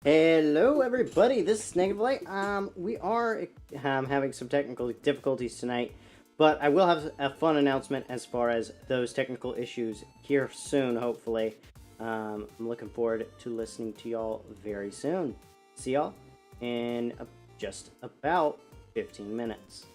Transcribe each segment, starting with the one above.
Hello everybody, this is Negative Light. We are having some technical difficulties tonight, but I will have a fun announcement as far as those technical issues here soon, hopefully. I'm looking forward to listening to y'all very soon. See y'all in just about 15 minutes.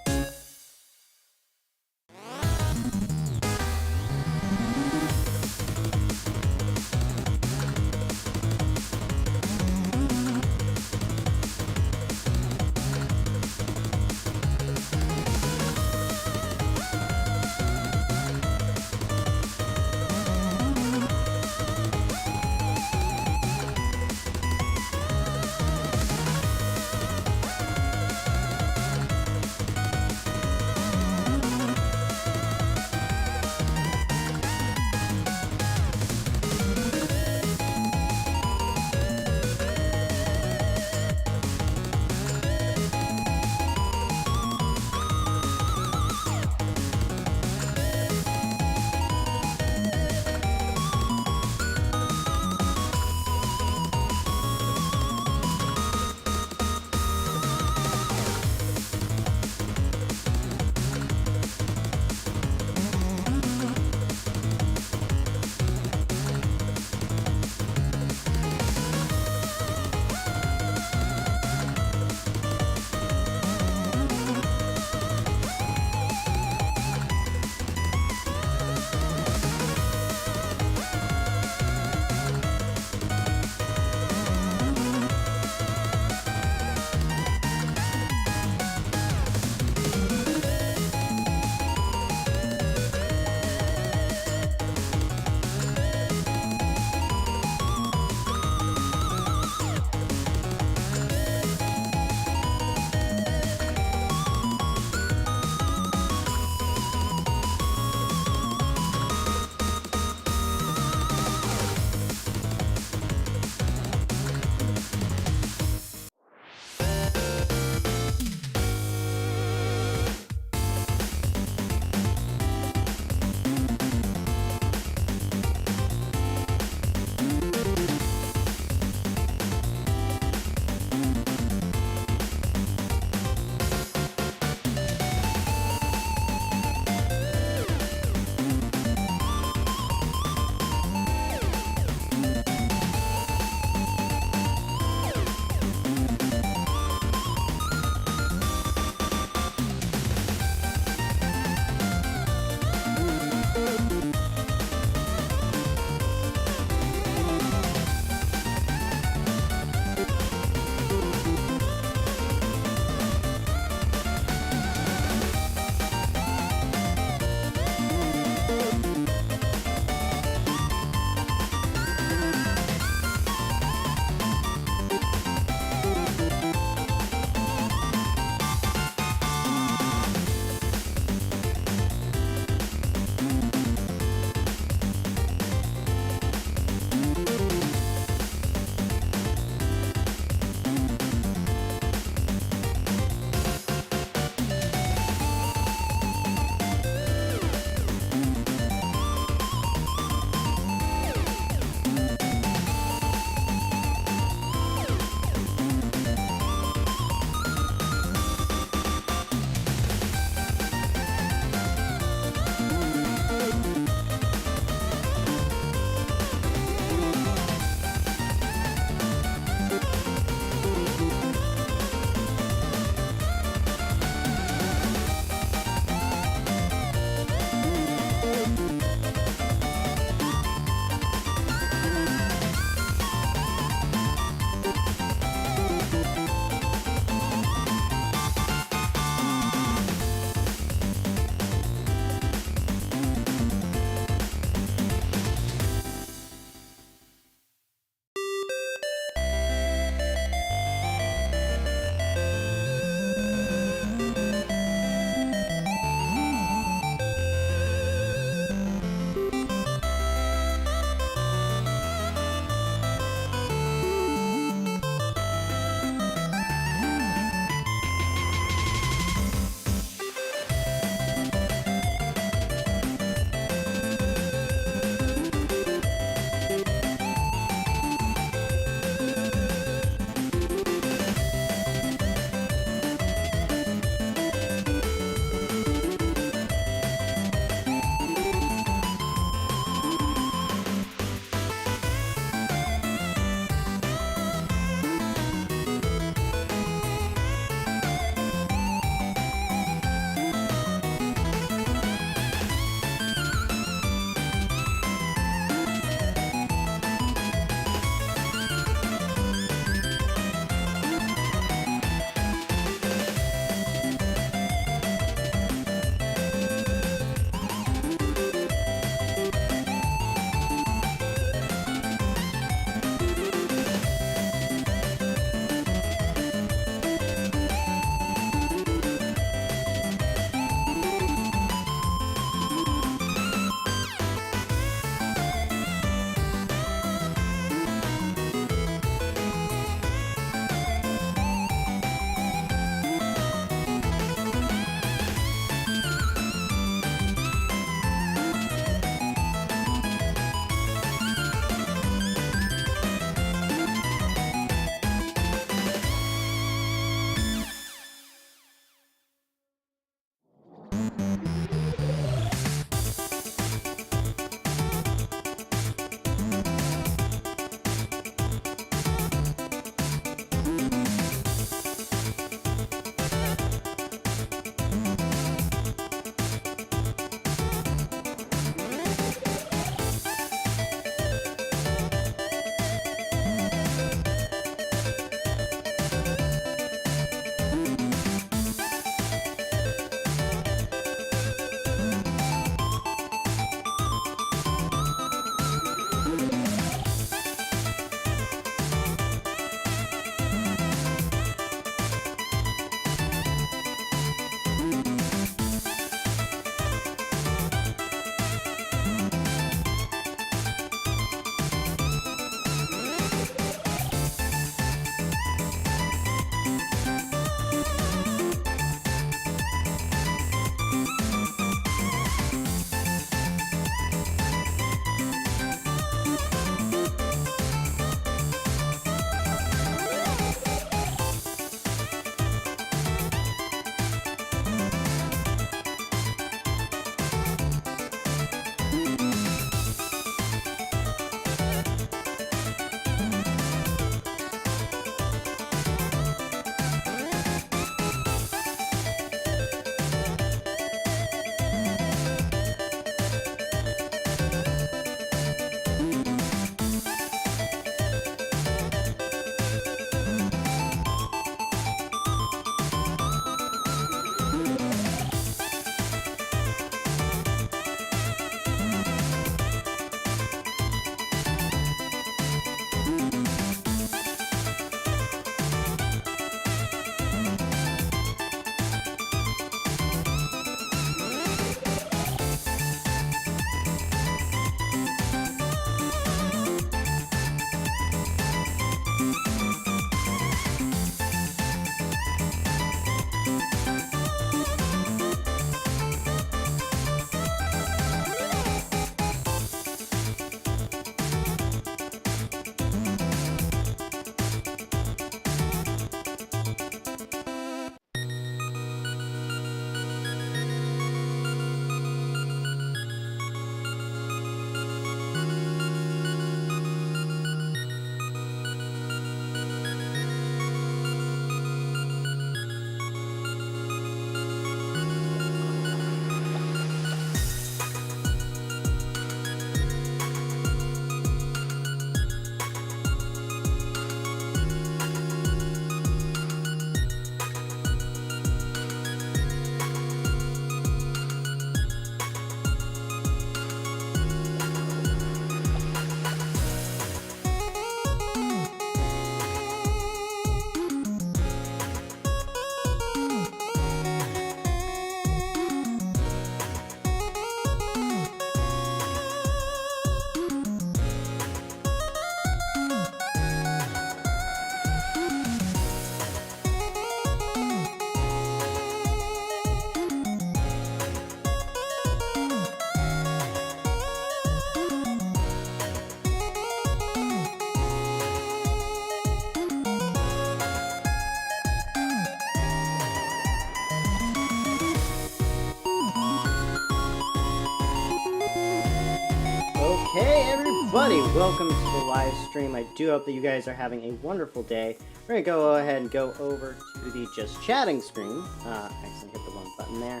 Hey everybody, welcome to the live stream. I do hope that you guys are having a wonderful day. We're going to go ahead and go over to the just chatting screen. I accidentally hit the wrong button there.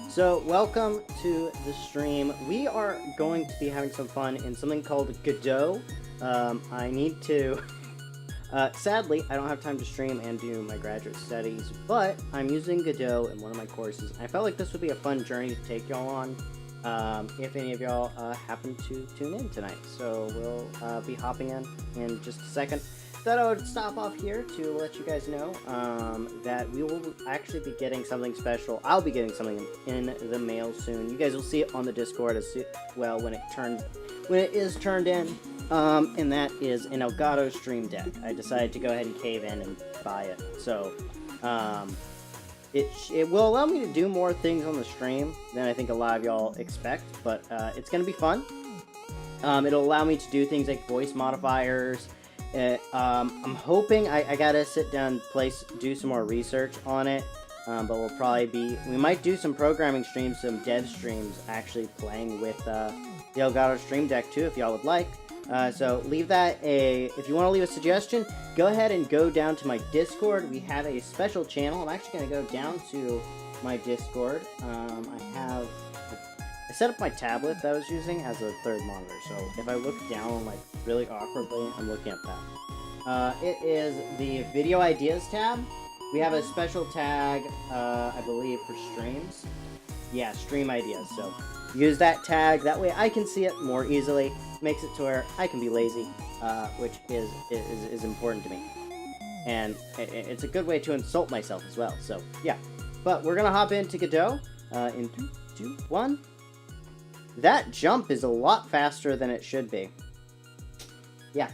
So welcome to the stream. We are going to be having some fun in something called Godot. I need to... sadly, I don't have time to stream and do my graduate studies, but I'm using Godot in one of my courses. I felt like this would be a fun journey to take y'all on. If any of y'all happen to tune in tonight. So we'll be hopping in just a second. Thought I would stop off here to let you guys know that we will actually be getting something special. I'll be getting something in the mail soon. You guys will see it on the Discord as well when it is turned in. And that is an Elgato Stream Deck. I decided to go ahead and cave in and buy it. So it will allow me to do more things on the stream than I think a lot of y'all expect, but it's going to be fun. It'll allow me to do things like voice modifiers. I'm hoping I gotta sit down, do some more research on it, but we might do some programming streams, some dev streams, actually playing with the Elgato Stream Deck too, if y'all would like. So leave that if you want to leave a suggestion, go ahead and go down to my Discord. We have a special channel. I'm actually going to go down to my Discord. I set up my tablet that I was using as a third monitor, so if I look down like really awkwardly, I'm looking at that. It is the Video Ideas tab. We have a special tag, I believe, for streams. Yeah, Stream Ideas. So use that tag. That way I can see it more easily. Makes it to where I can be lazy, which is important to me. And it's a good way to insult myself as well. So, yeah. But we're going to hop into Godot in 3, 2, 1. That jump is a lot faster than it should be. Yeah.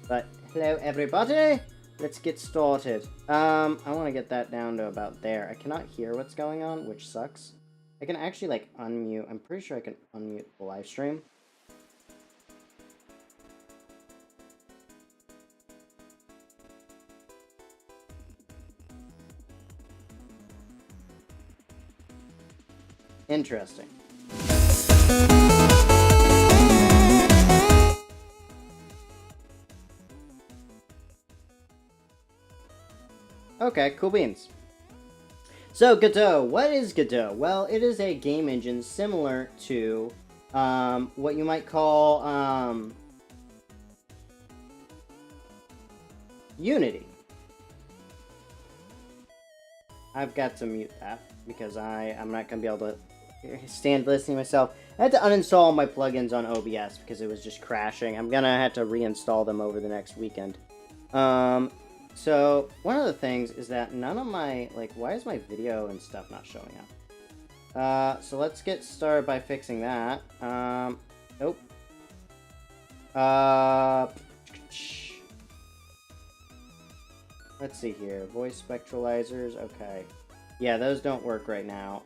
But, hello everybody! Let's get started. I want to get that down to about there. I cannot hear what's going on, which sucks. I can actually, like, unmute. I'm pretty sure I can unmute the live stream. Interesting. Okay, cool beans. So, Godot. What is Godot? Well, it is a game engine similar to what you might call Unity. I've got to mute that because I'm not going to be able to stand listening to myself. I had to uninstall my plugins on OBS because it was just crashing. I'm going to have to reinstall them over the next weekend. So, one of the things is that none of my, like, why is my video and stuff not showing up? So let's get started by fixing that. Nope. Let's see here. Voice spectralizers, okay. Yeah, those don't work right now.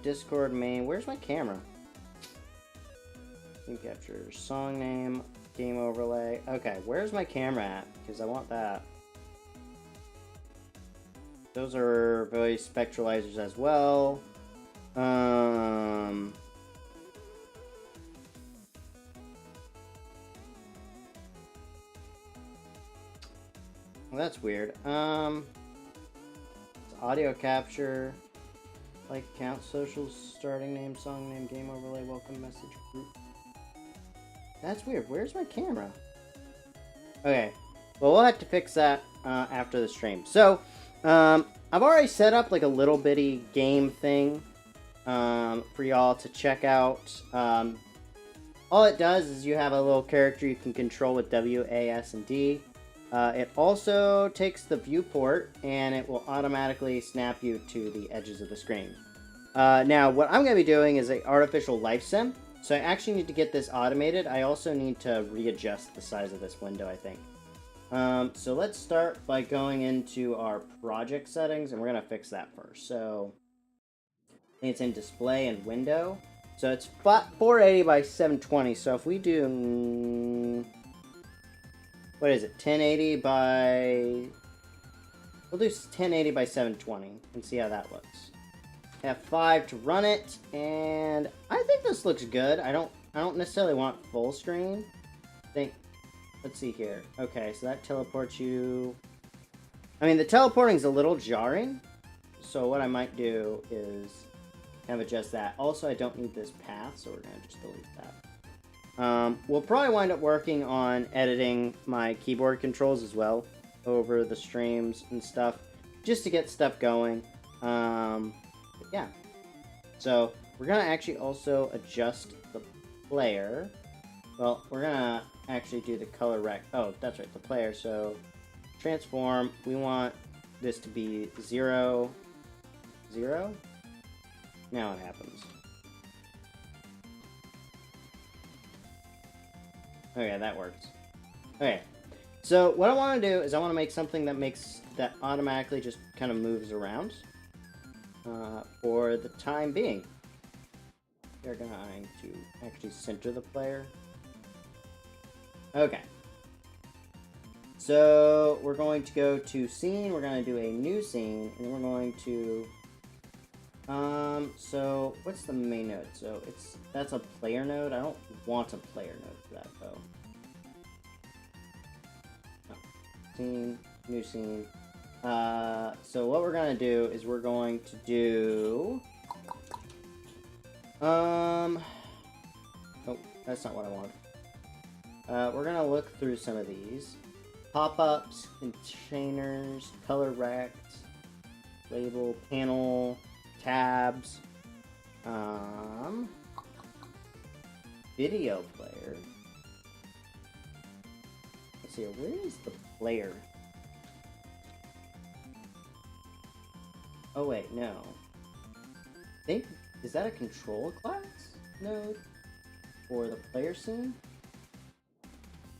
Discord main, where's my camera? Scene capture, song name, game overlay. Okay, where's my camera at? Because I want that. Those are voice spectralizers as well. Well, that's weird. Audio capture, like count, social, starting name, song name, game overlay, welcome message, group. That's weird. Where's my camera? Okay. Well, we'll have to fix that after the stream. So, I've already set up like a little bitty game thing for y'all to check out. All it does is you have a little character you can control with W, A, S, and D. It also takes the viewport and it will automatically snap you to the edges of the screen. Now, what I'm going to be doing is an artificial life sim. So I actually need to get this automated. I also need to readjust the size of this window, I think. So let's start by going into our project settings, and we're going to fix that first. So I think it's in display and window. So it's 480 by 720. So if we do, what is it, 1080 by, we'll do 1080 by 720 and see how that looks. F5 to run it, and I think this looks good. I don't necessarily want full screen. I think, let's see here. Okay, so that teleports you. I mean, the teleporting is a little jarring, so what I might do is kind of adjust that. Also, I don't need this path, so we're gonna just delete that. We'll probably wind up working on editing my keyboard controls as well over the streams and stuff, just to get stuff going. Yeah, so we're gonna actually also adjust the player. Well, we're gonna actually do the color oh, that's right, the player. So transform, we want this to be 0, 0. Now it happens. Okay, that works. Okay, so what I want to do is I want to make something that automatically just kind of moves around. For the time being. They're going to actually center the player. Okay. So we're going to go to scene. We're going to do a new scene, and we're going to. So what's the main node? So that's a player node. I don't want a player node for that though. No. Scene, new scene. So what we're gonna do is we're going to do. Oh, that's not what I want. We're gonna look through some of these. Pop-ups, containers, color rect, label, panel, tabs, video player. Let's see, where is the player? Oh wait, no. I think, is that a control class node? For the player scene?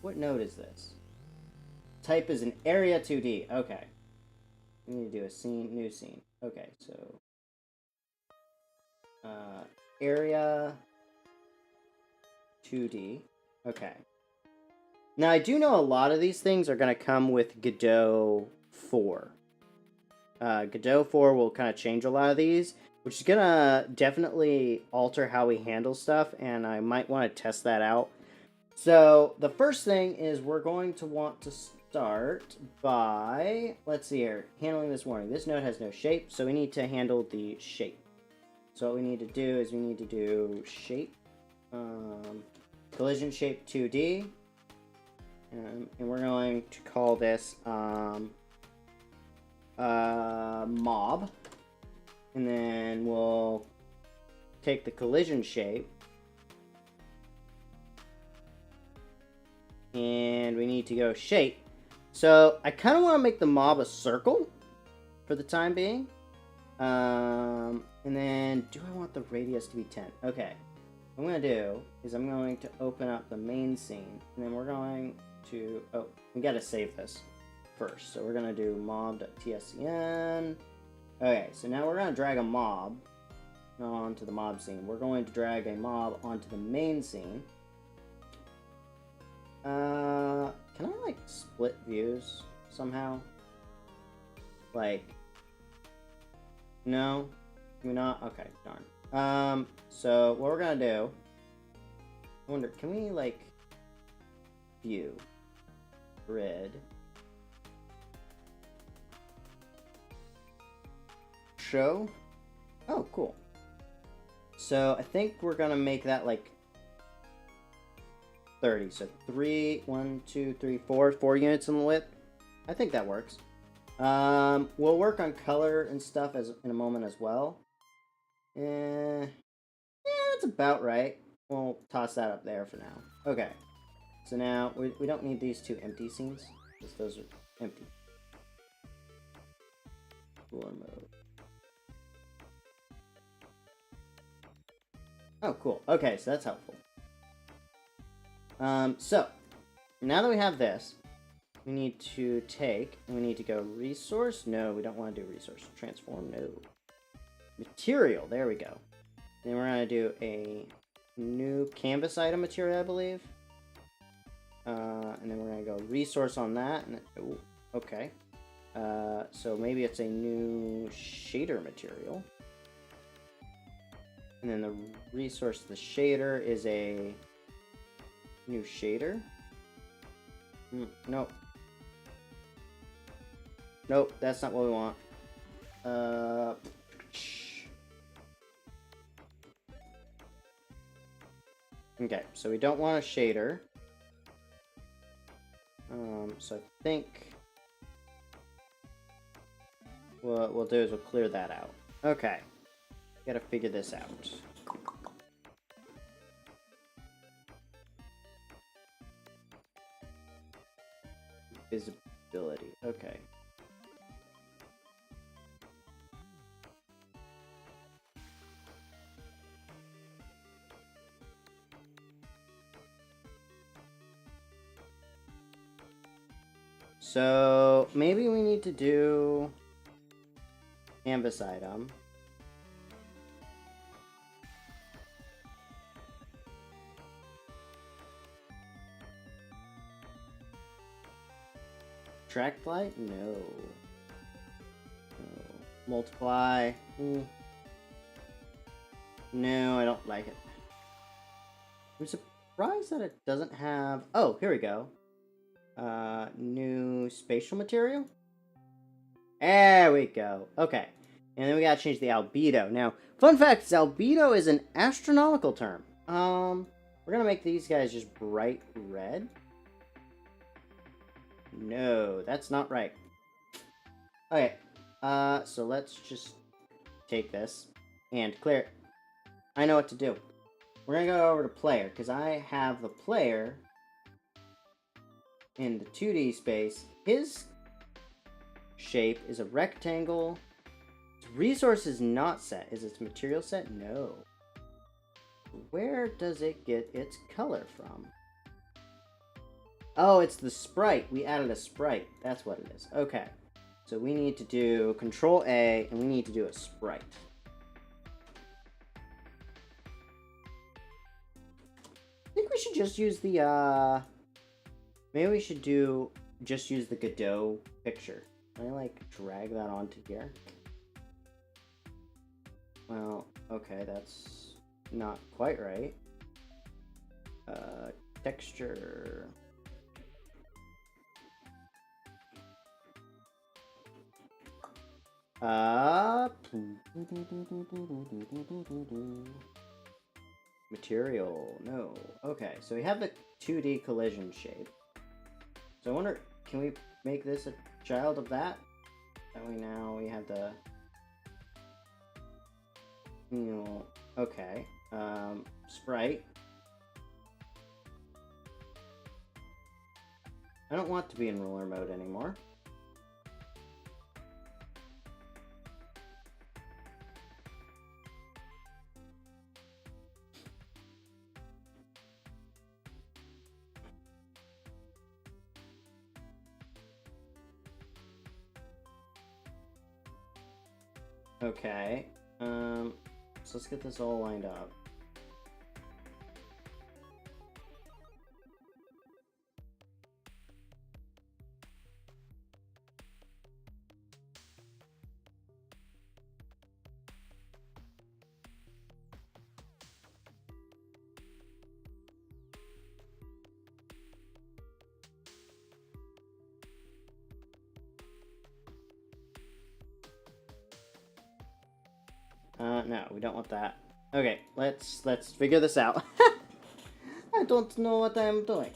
What node is this? Type is an area 2D. Okay. We need to do a scene, new scene. Okay, so area 2D. Okay. Now I do know a lot of these things are going to come with Godot 4. Godot 4 will kind of change a lot of these, which is going to definitely alter how we handle stuff, and I might want to test that out. So the first thing is we're going to want to start by, let's see here, handling this warning. This node has no shape, so we need to handle the shape. So what we need to do is we need to do shape, collision shape 2D, and we're going to call this mob, and then we'll take the collision shape, and we need to go shape. So I kind of want to make the mob a circle for the time being. And then, do I want the radius to be 10? Okay. What I'm going to do is I'm going to open up the main scene, and then we're going to, oh, we got to save this first. So we're going to do mob.tscn. Okay, so now we're going to drag a mob onto the mob scene. We're going to drag a mob onto the main scene. Can I, like, split views somehow? Like, no? Can we not? Okay, darn. So what we're gonna do, I wonder, can we, like, view, grid, show? Oh, cool. So I think we're gonna make that, like, 30. So 1, 2, 3, 4 units in the width. I think that works. We'll work on color and stuff in a moment as well. Yeah, that's about right. We'll toss that up there for now. Okay. So now we don't need these two empty scenes, because those are empty. Cooler mode. Oh, cool. Okay, so that's helpful. So, now that we have this, we need to take, and we need to go resource. No, we don't want to do resource. Transform, no. Material, there we go. Then we're going to do a new canvas item material, I believe. And then we're going to go resource on that. And ooh, okay. So maybe it's a new shader material. And then the resource, the shader, is a new shader. Nope. Nope, that's not what we want. Okay, so we don't want a shader. So I think what we'll do is we'll clear that out. Okay, gotta figure this out. Visibility, okay. So maybe we need to do canvas item. Subtract light? No. Multiply. No, I don't like it. I'm surprised that it doesn't have... Oh, here we go. New spatial material? There we go. Okay. And then we gotta change the albedo. Now, fun fact is albedo is an astronomical term. We're gonna make these guys just bright red. No, that's not right. Okay. So let's just take this and clear it. I know what to do. We're gonna go over to player, because I have the player in the 2D space. His shape is a rectangle. Its resource is not set. Is its material set? No. Where does it get its color from? Oh, it's the sprite. We added a sprite. That's what it is. Okay. So we need to do Control A, and we need to do a sprite. I think we should just use the, maybe we should just use the Godot picture. Can I, like, drag that onto here? Well, okay, that's not quite right. Texture. Material, no. Okay, so we have the 2D collision shape. So I wonder, can we make this a child of that? That way now we have the... okay. Sprite. I don't want to be in roller mode anymore. Okay, so let's get this all lined up. No, we don't want that. Okay, let's figure this out. I don't know what I'm doing.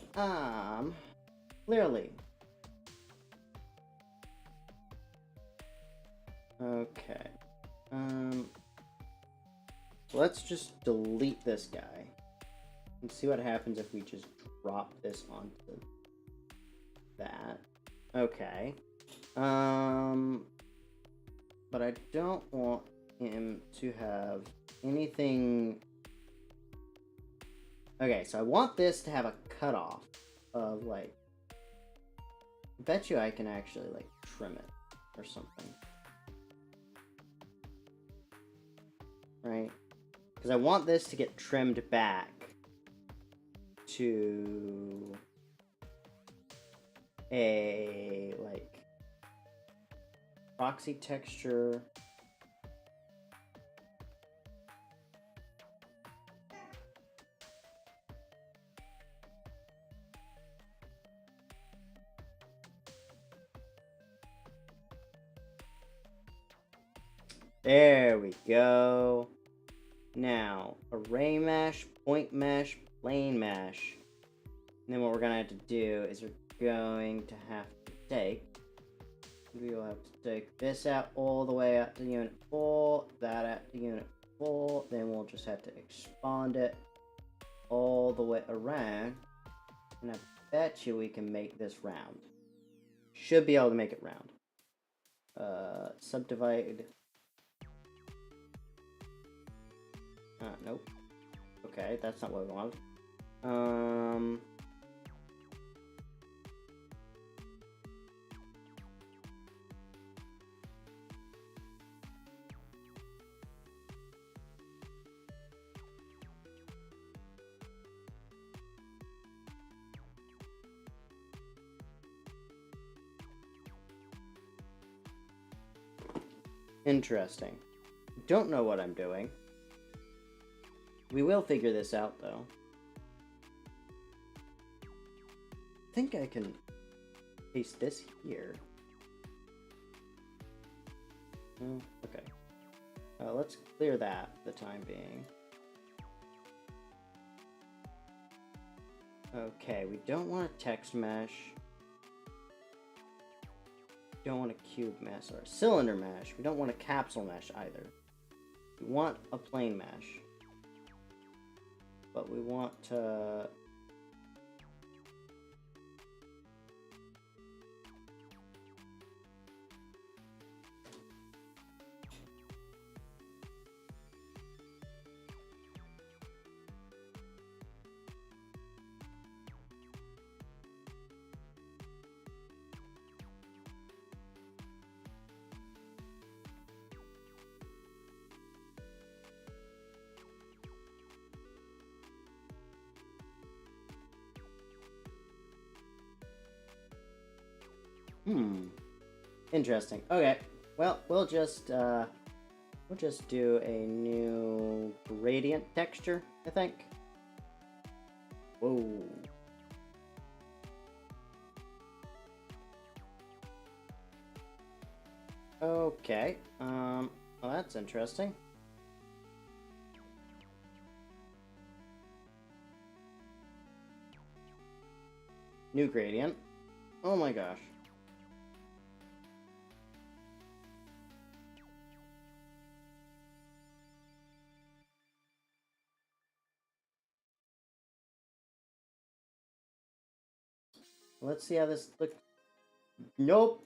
Clearly. Okay. Let's just delete this guy and see what happens if we just drop this onto that. Okay. But I don't want him to have anything. Okay, so I want this to have a cutoff of, like, I bet you I can actually, like, trim it or something. Right? Because I want this to get trimmed back to a, like, proxy texture. There we go. Now, array mesh, point mesh, plane mesh. And then what we're gonna have to do is we're going to have to take, we will have to take this out all the way out to unit 4, that out to unit 4, then we'll just have to expand it all the way around. And I bet you we can make this round. Should be able to make it round. Subdivide. Nope. Okay, that's not what we wanted. Interesting. Don't know what I'm doing. We will figure this out, though. I think I can paste this here. Oh, okay. Let's clear that for the time being. Okay, we don't want a text mesh. We don't want a cube mesh or a cylinder mesh. We don't want a capsule mesh either. We want a plane mesh. But we want to... Interesting. Okay. Well, we'll just do a new gradient texture, I think. Whoa. Okay. Well, that's interesting. New gradient. Oh my gosh. Let's see how this looks. Nope.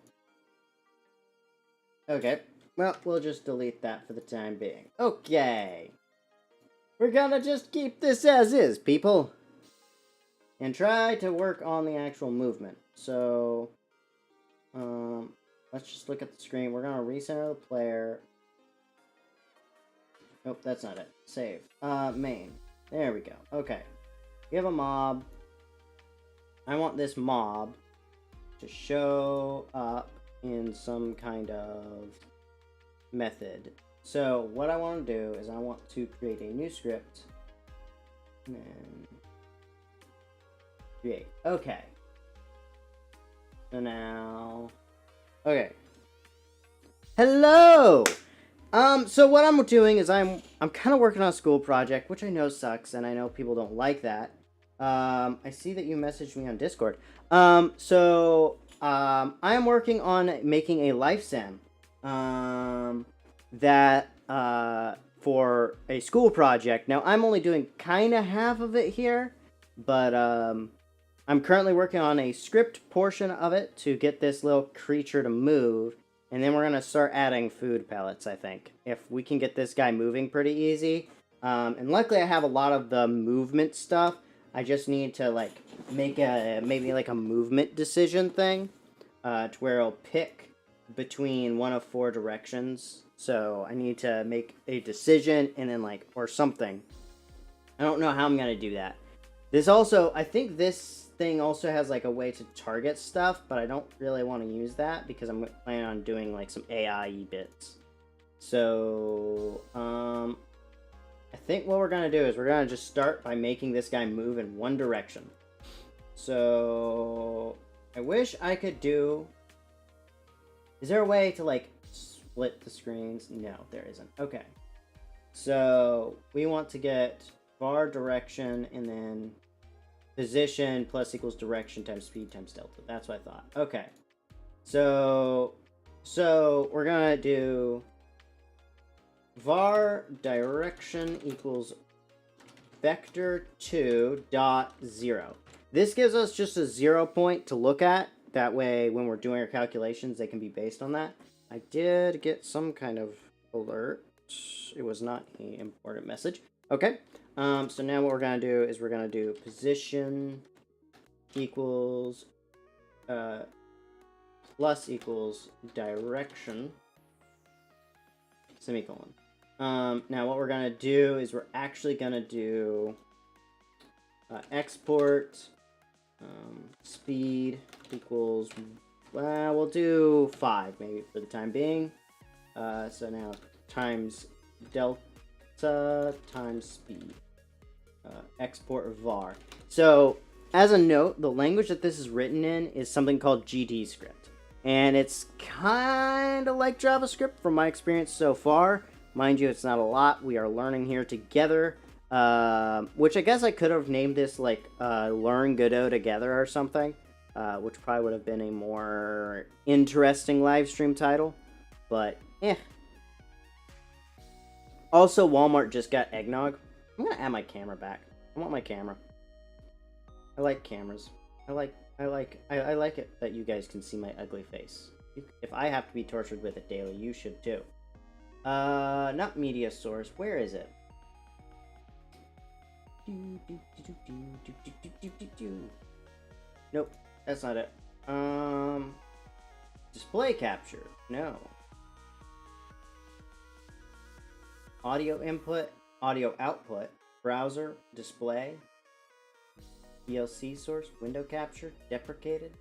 Okay. Well, we'll just delete that for the time being. Okay. We're gonna just keep this as is, people. And try to work on the actual movement. So, let's just look at the screen. We're gonna recenter the player. Nope, that's not it. Save. Main. There we go. Okay. We have a mob. I want this mob to show up in some kind of method. So what I want to do is I want to create a new script and then create. Okay. So now, okay. Hello. So what I'm doing is I'm kind of working on a school project, which I know sucks, and I know people don't like that. I see that you messaged me on Discord. I am working on making a life sim. For a school project. Now, I'm only doing kind of half of it here, but, I'm currently working on a script portion of it to get this little creature to move, and then we're gonna start adding food pellets, I think. If we can get this guy moving pretty easy. And luckily I have a lot of the movement stuff. I just need to, like, make maybe like a movement decision thing, to where it'll pick between one of 4 directions. So I need to make a decision and then, like, or something. I don't know how I'm gonna do that. This also, I think this thing also has, like, a way to target stuff, but I don't really want to use that because I'm planning on doing, like, some AI bits. So, I think what we're going to do is we're going to just start by making this guy move in one direction. So, I wish I could do... Is there a way to, like, split the screens? No, there isn't. Okay. So, we want to get var direction and then position plus equals direction times speed times delta. That's what I thought. Okay. So we're going to do var direction equals vector2 dot 0. This gives us just a 0 point to look at. That way, when we're doing our calculations, they can be based on that. I did get some kind of alert. It was not an important message. Okay. So now what we're going to do is we're going to do position equals plus equals direction semicolon. Now what we're going to do is we're actually going to do export speed equals, we'll do 5 maybe for the time being. So now times delta times speed. Export var. So as a note, the language that this is written in is something called GT script. And it's kind of like JavaScript from my experience so far. Mind you, it's not a lot. We are learning here together. Which I guess I could have named this like Learn Godot Together or something. Which probably would have been a more interesting live stream title. But, eh. Also, Walmart just got eggnog. I'm gonna add my camera back. I want my camera. I like cameras. I like it that you guys can see my ugly face. If I have to be tortured with it daily, you should too. Not media source. Where is it? Nope, that's not it. Display capture. No. Audio input, audio output, browser, display, VLC source, window capture, deprecated.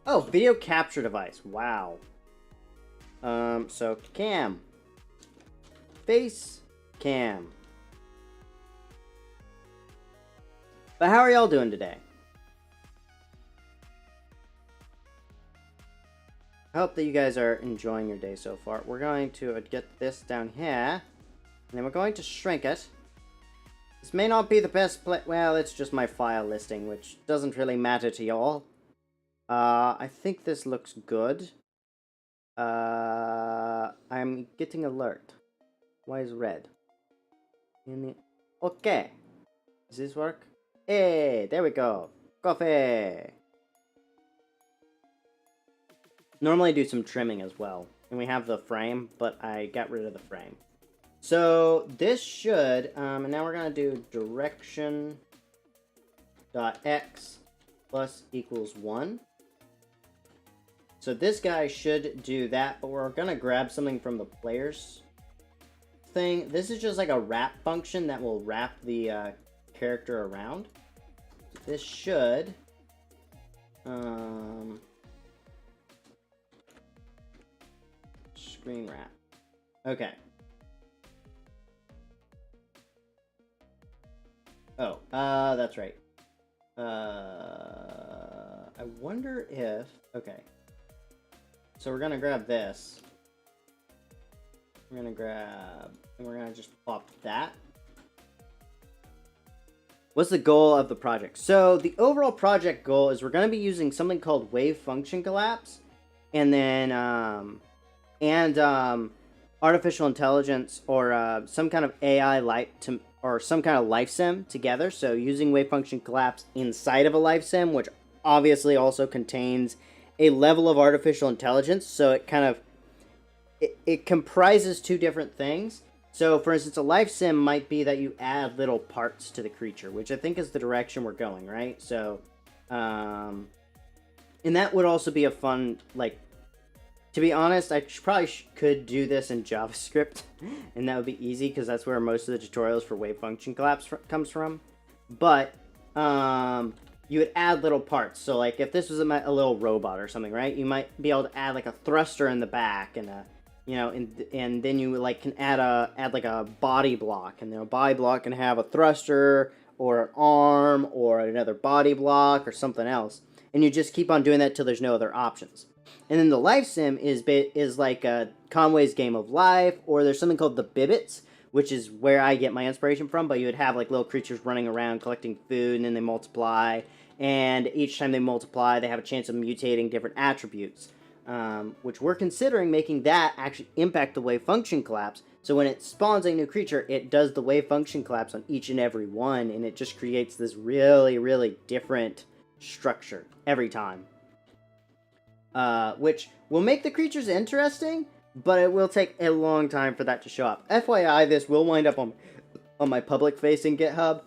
Oh, video capture device. Wow. So cam. Face cam. But how are y'all doing today? I hope that you guys are enjoying your day so far. We're going to get this down here, and then we're going to shrink it. This may not be the best well, it's just my file listing, which doesn't really matter to y'all. I think this looks good. I'm getting alert. Why is red? Okay. Does this work? Hey, there we go. Coffee! Normally I do some trimming as well. And we have the frame, but I got rid of the frame. So this should, and now we're going to do direction dot x plus equals 1. So this guy should do that, but we're going to grab something from the players thing. This is just like a wrap function that will wrap the character around. This should screen wrap. Okay. Oh, that's right. I wonder if... Okay. So we're gonna grab this. We're gonna grab... And we're gonna just pop that. What's the goal of the project? So the overall project goal is we're gonna be using something called wave function collapse. And then, artificial intelligence or some kind of AI or some kind of life sim together. So using wave function collapse inside of a life sim, which obviously also contains a level of artificial intelligence. So it kind of it comprises two different things. So for instance, a life sim might be that you add little parts to the creature, which I think is the direction we're going, right? So, and that would also be a fun, like, to be honest, I probably could do this in JavaScript, and that would be easy, because that's where most of the tutorials for wave function collapse comes from. But, you would add little parts. So, like, if this was a little robot or something, right? You might be able to add, like, a thruster in the back, and and then you, like, can add like, a body block, and then a body block can have a thruster, or an arm, or another body block, or something else. And you just keep on doing that till there's no other options. And then the life sim is like Conway's Game of Life, or there's something called the Bibbits, which is where I get my inspiration from. But you would have like little creatures running around collecting food, and then they multiply. And each time they multiply, they have a chance of mutating different attributes, which we're considering making that actually impact the wave function collapse. So when it spawns a new creature, it does the wave function collapse on each and every one, and it just creates this really, really different structure every time. Which will make the creatures interesting, but it will take a long time for that to show up. FYI, this will wind up on my public-facing GitHub,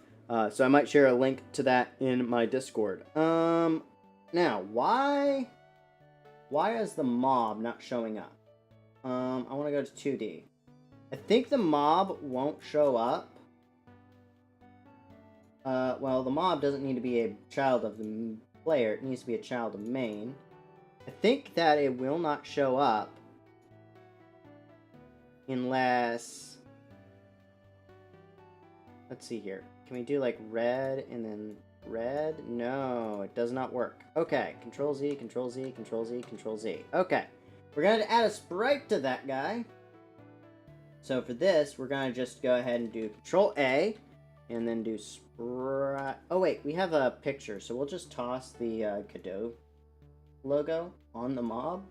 so I might share a link to that in my Discord. Now, why is the mob not showing up? I want to go to 2D. I think the mob won't show up. Well, the mob doesn't need to be a child of the player, it needs to be a child of main. I think that it will not show up Unless... Let's see here. Can we do like red and then red? No, it does not work. Okay, Control Z, Control Z, Control Z, Control Z. Okay, we're going to add a sprite to that guy. So for this, we're going to just go ahead and do Control A, and then do sprite. Oh wait, we have a picture, so we'll just toss the Godot logo on the mob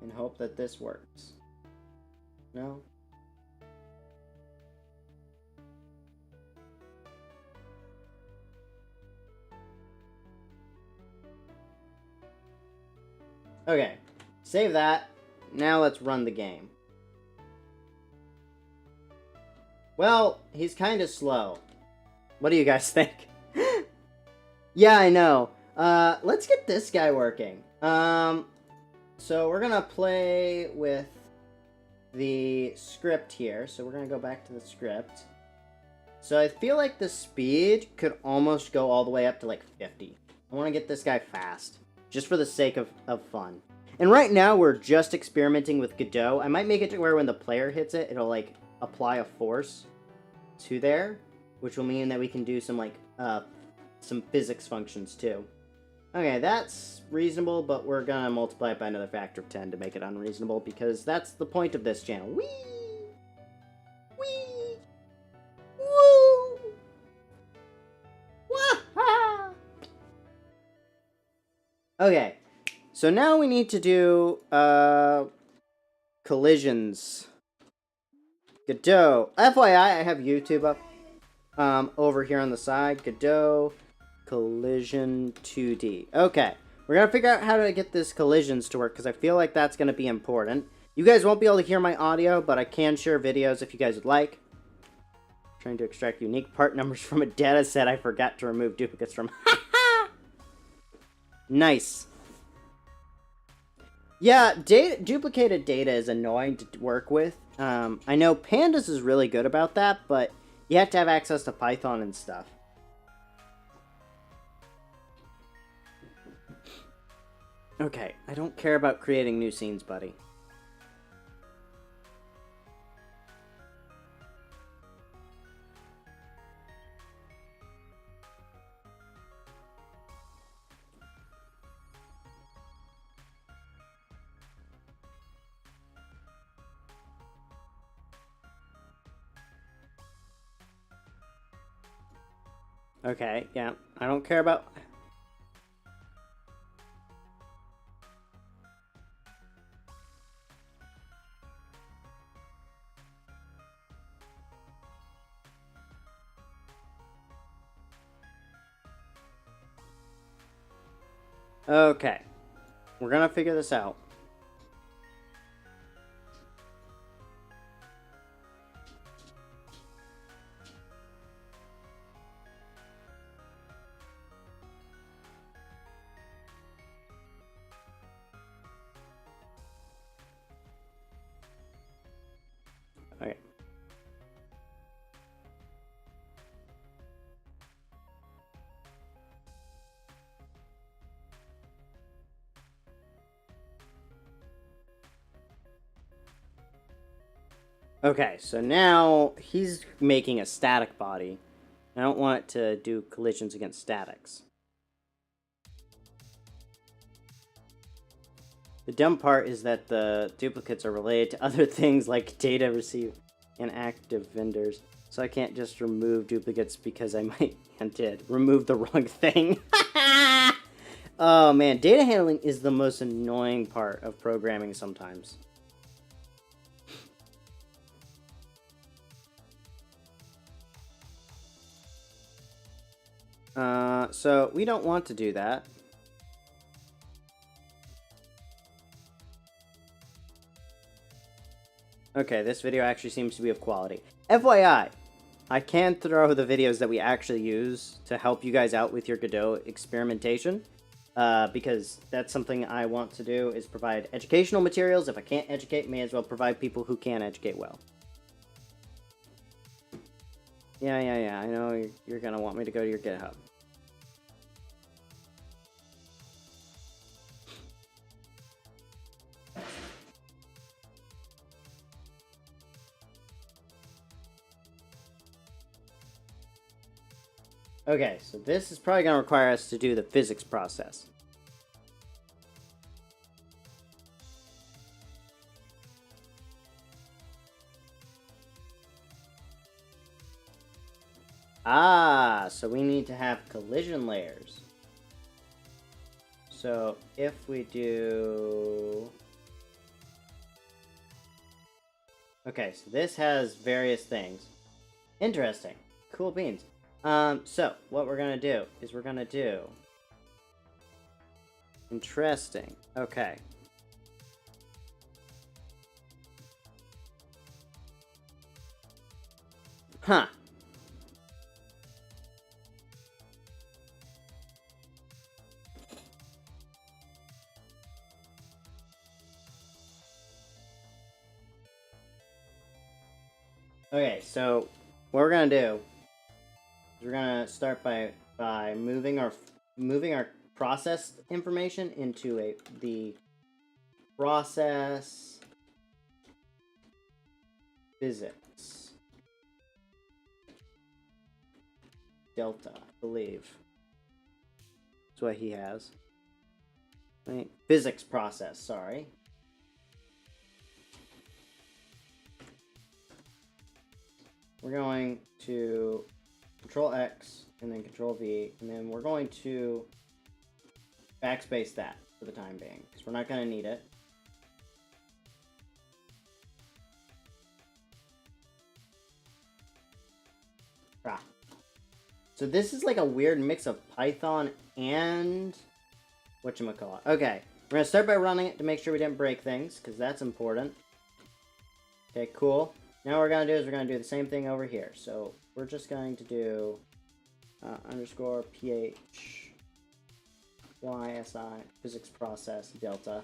and hope that this works. No? Okay, save that. Now let's run the game. Well, he's kind of slow. What do you guys think? Yeah, I know. Let's get this guy working. So we're gonna play with the script here. So we're gonna go back to the script. So I feel like the speed could almost go all the way up to like 50. I want to get this guy fast, just for the sake of fun. And right now we're just experimenting with Godot. I might make it to where when the player hits it, it'll like apply a force to there, which will mean that we can do some like some physics functions too. Okay, that's reasonable, but we're gonna multiply it by another factor of 10 to make it unreasonable, because that's the point of this channel. Whee! Whee! Woo! Wah-ha! Okay, so now we need to do collisions. Godot. FYI, I have YouTube up over here on the side. Godot collision 2D. Okay, we're gonna figure out how to get this collisions to work, because I feel like that's gonna be important. You guys won't be able to hear my audio, but I can share videos if you guys would like. Trying to extract unique part numbers from a data set I forgot to remove duplicates from. Nice. Yeah, duplicated data is annoying to work with. I know Pandas is really good about that, but you have to have access to Python and stuff. Okay, I don't care about creating new scenes, buddy. Okay, yeah, I don't care about... Okay, we're gonna figure this out. Okay. Okay, so now he's making a static body. I don't want it to do collisions against statics. The dumb part is that the duplicates are related to other things like data received and active vendors. So I can't just remove duplicates because I might and did. Remove the wrong thing. Oh man, data handling is the most annoying part of programming sometimes. So we don't want to do that. Okay, this video actually seems to be of quality. FYI, I can throw the videos that we actually use to help you guys out with your Godot experimentation, because that's something I want to do, is provide educational materials. If I can't educate, may as well provide people who can educate well. Yeah, I know you're gonna want me to go to your GitHub. Okay, so this is probably going to require us to do the physics process. Ah, so we need to have collision layers. So if we do... Okay, so this has various things. Interesting. Cool beans. So what we're gonna do is we're gonna do... Interesting. Okay. Huh. Okay, so what we're gonna do is we're gonna start by moving our process information into the process physics delta, I believe. That's what he has. Wait, physics process, sorry. We're going to Control X and then Control V, and then we're going to backspace that for the time being, because we're not going to need it. Ah. So this is like a weird mix of Python and whatchamacallit. Okay, we're going to start by running it to make sure we didn't break things, because that's important. Okay, cool. Now what we're going to do is we're going to do the same thing over here. So we're just going to do underscore ph ysi physics process delta.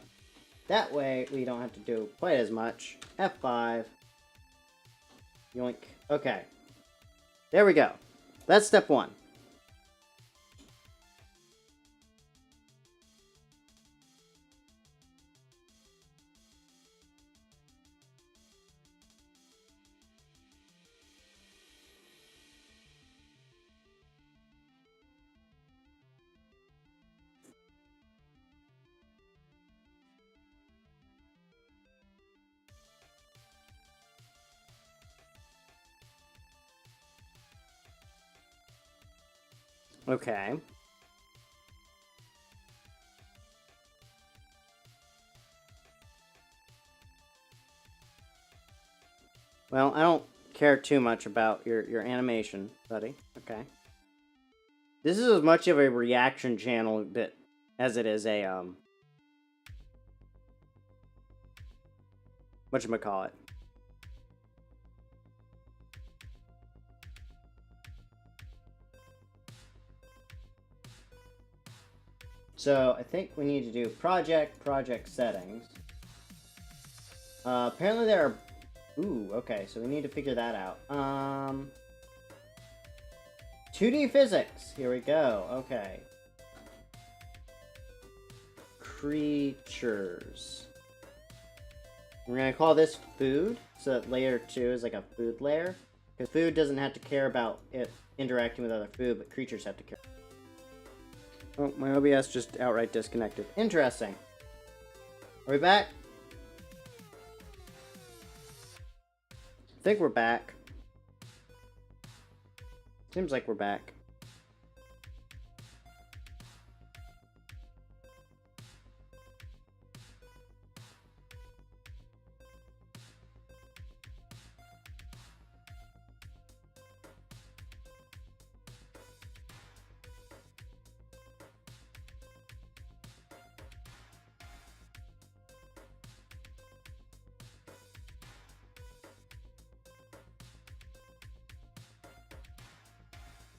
That way we don't have to do quite as much. F5. Yoink. Okay. There we go. That's step one. Okay. Well, I don't care too much about your animation, buddy. Okay. This is as much of a reaction channel bit as it is a whatchamacallit. So I think we need to do project settings. Apparently there are... Ooh, okay, so we need to figure that out. 2D physics. Here we go. Okay. Creatures. We're going to call this food, so that layer 2 is like a food layer. Because food doesn't have to care about it interacting with other food, but creatures have to care. Oh, my OBS just outright disconnected. Interesting. Are we back? I think we're back. Seems like we're back.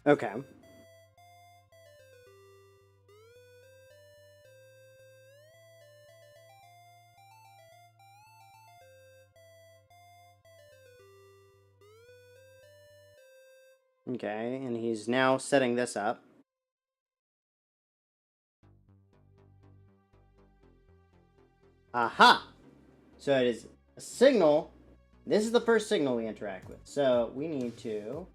Okay. Okay, and he's now setting this up. Aha! So it is a signal. This is the first signal we interact with. So we need to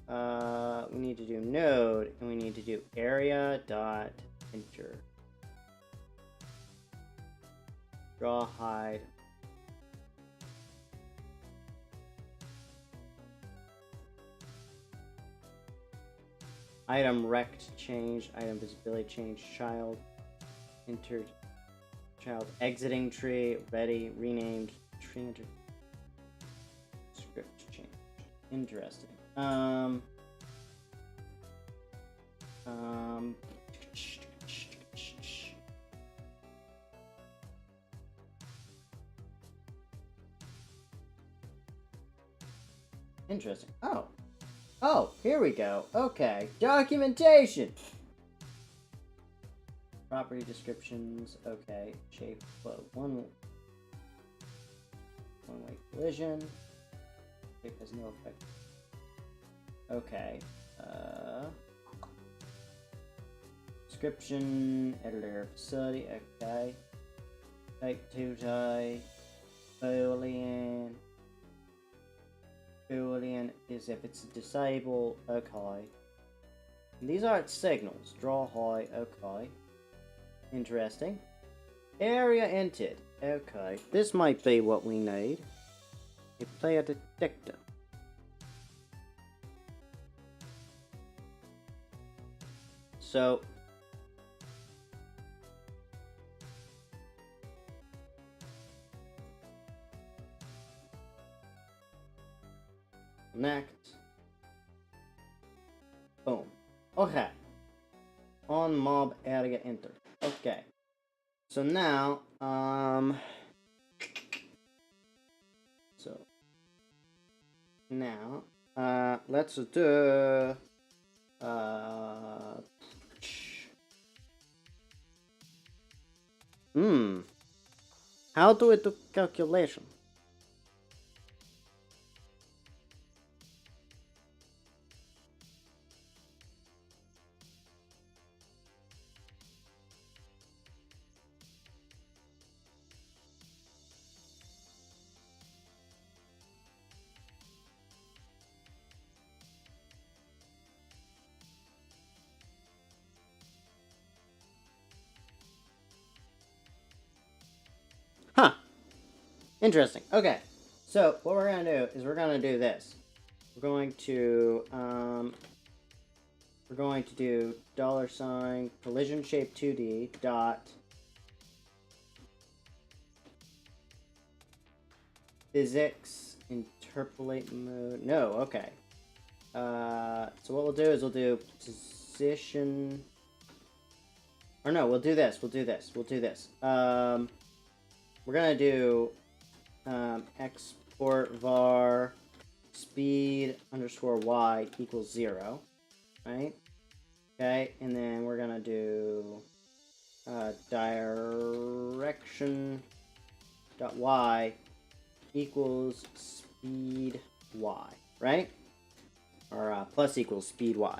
We need to do node, and we need to do area dot enter. Draw hide. Item rect changed. Item visibility changed. Child entered. Child exiting tree. Ready. Renamed. Tree entered. Script changed. Interesting. Interesting. Oh, here we go. Okay. Documentation. Property descriptions. Okay. Shape flow. One-way collision. Shape has no effect. Okay. Description. Editor facility. Okay. Type 2 type. Boolean. Boolean is if it's disabled. Okay. And these are signals. Draw high. Okay. Interesting. Area entered. Okay. This might be what we need. A player detector. So next. Boom. Okay. On mob area enter. Okay. So now, let's do, how do we do calculation? Huh. Interesting. Okay. So what we're gonna do is we're gonna do this. We're going to do $ collision shape 2D dot physics interpolate mode. No. Okay. So what we'll do is we'll do position. Or no, we'll do this. We'll do this. We're gonna do export var speed underscore y equals 0, right? Okay, and then we're gonna do direction dot y equals speed y, right? Or plus equals speed y,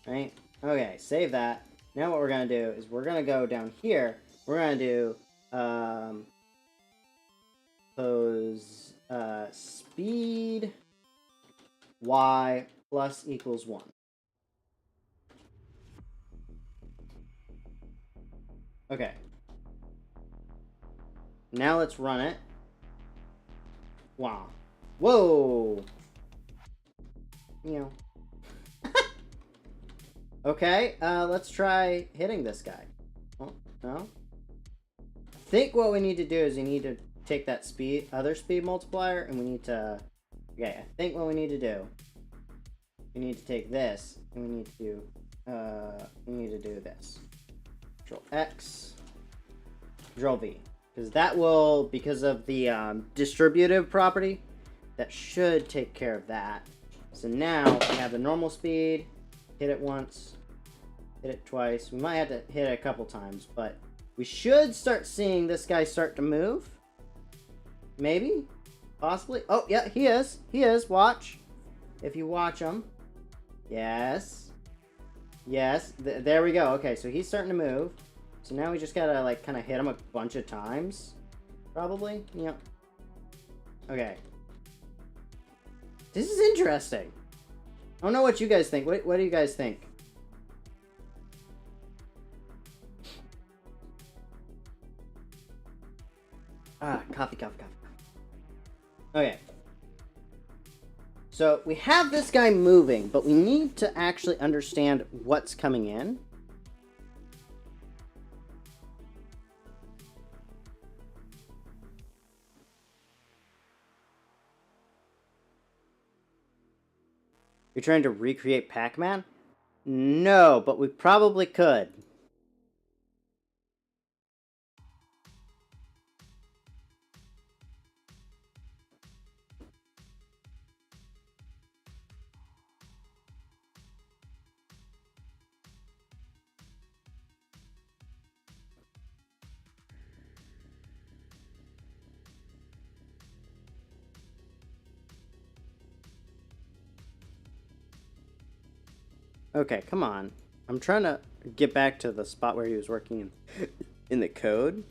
right? Okay, save that. Now what we're gonna do is we're gonna go down here. We're gonna do speed y plus equals 1. Okay. Now let's run it. Wow. Whoa. Okay, let's try hitting this guy. Oh, no? I think what we need to do is we need to take that other speed multiplier, and we need to... Okay, I think what we need to do... We need to take this, and we need to do this. Control X, Control V. Because that will, because of the distributive property, that should take care of that. So now we have the normal speed, hit it once, hit it twice. We might have to hit it a couple times, but we should start seeing this guy start to move. Maybe? Possibly? Oh, yeah, he is. He is. Watch. If you watch him. Yes. Yes. There we go. Okay, so he's starting to move. So now we just gotta, like, kind of hit him a bunch of times. Probably. Yep. Okay. This is interesting. I don't know what you guys think. What do you guys think? Coffee. Okay. So, we have this guy moving, but we need to actually understand what's coming in. You're trying to recreate Pac-Man? No, but we probably could. Okay, come on. I'm trying to get back to the spot where he was working in the code.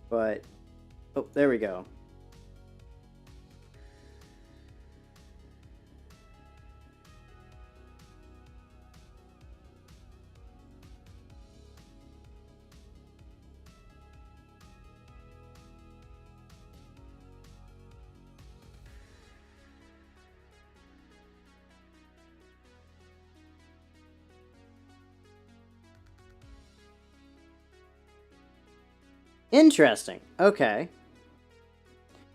But, oh, there we go. Interesting. Okay.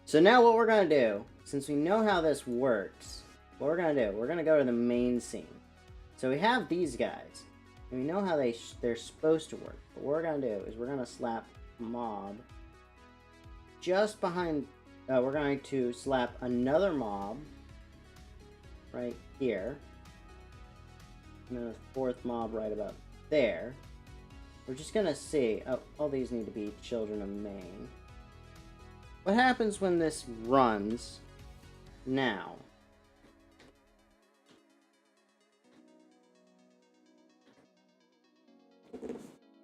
So now what we're going to do, since we know how this works, what we're going to do, we're going to go to the main scene. So we have these guys, and we know how they're supposed to work. But what we're going to do is we're going to slap mob just behind, we're going to slap another mob right here. And then a fourth mob right about there. We're just gonna see. Oh, all these need to be children of main. What happens when this runs now?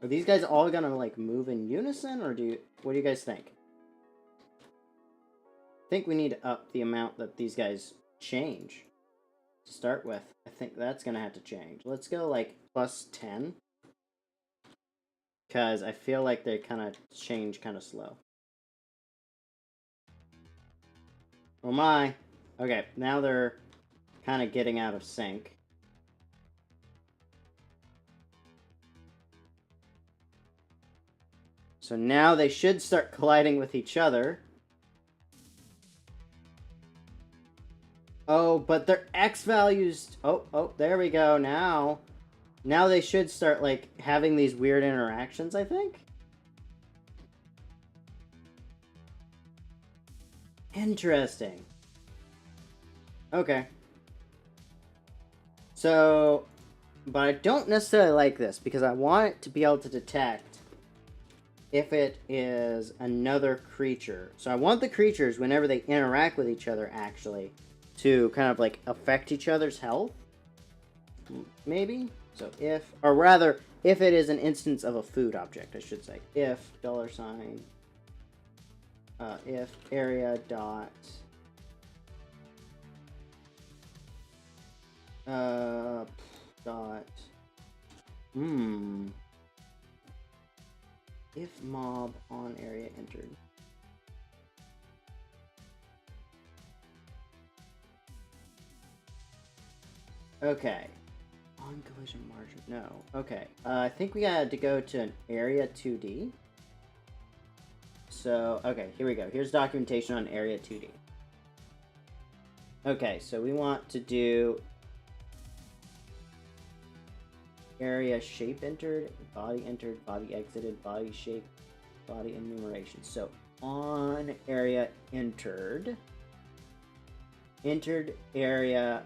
Are these guys all gonna like move in unison, or what do you guys think? I think we need to up the amount that these guys change to start with. I think that's gonna have to change. Let's go like +10. Because I feel like they kind of change kind of slow. Oh my. Okay, now they're kind of getting out of sync. So now they should start colliding with each other. Oh, but their X values... Oh, there we go, now... Now they should start, like, having these weird interactions, I think? Interesting. Okay. So, but I don't necessarily like this, because I want it to be able to detect if it is another creature. So I want the creatures, whenever they interact with each other, actually, to kind of, like, affect each other's health. Maybe? So if, or rather, if it is an instance of a food object, I should say. If $, if area dot, dot, if mob on area entered. Okay. On collision margin, no. Okay, I think we had to go to an area 2D. So, okay, here we go. Here's documentation on area 2D. Okay, so we want to do area shape entered, body exited, body shape, body enumeration. So, on area entered, area,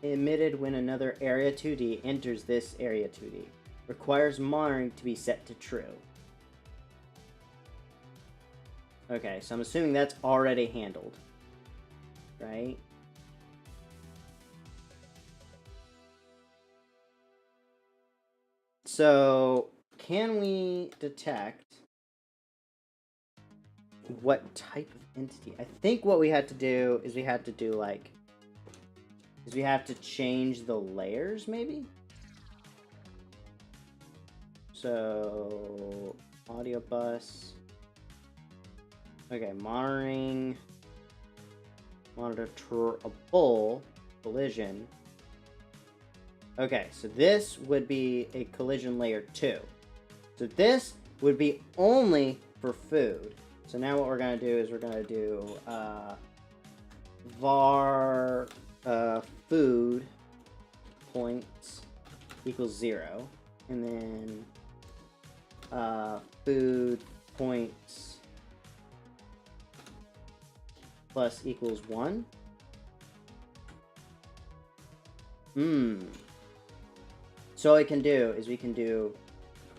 emitted when another area 2D enters this area 2D. Requires monitoring to be set to true. Okay, so I'm assuming that's already handled. Right? So can we detect what type of entity? I think what we had to do is we have to change the layers, maybe? So, audio bus. Okay, monitorable collision. Okay, so this would be a collision layer 2. So this would be only for food. So now what we're going to do is we're going to do var food points equals 0. And then food points plus equals 1. So what we can do is we can do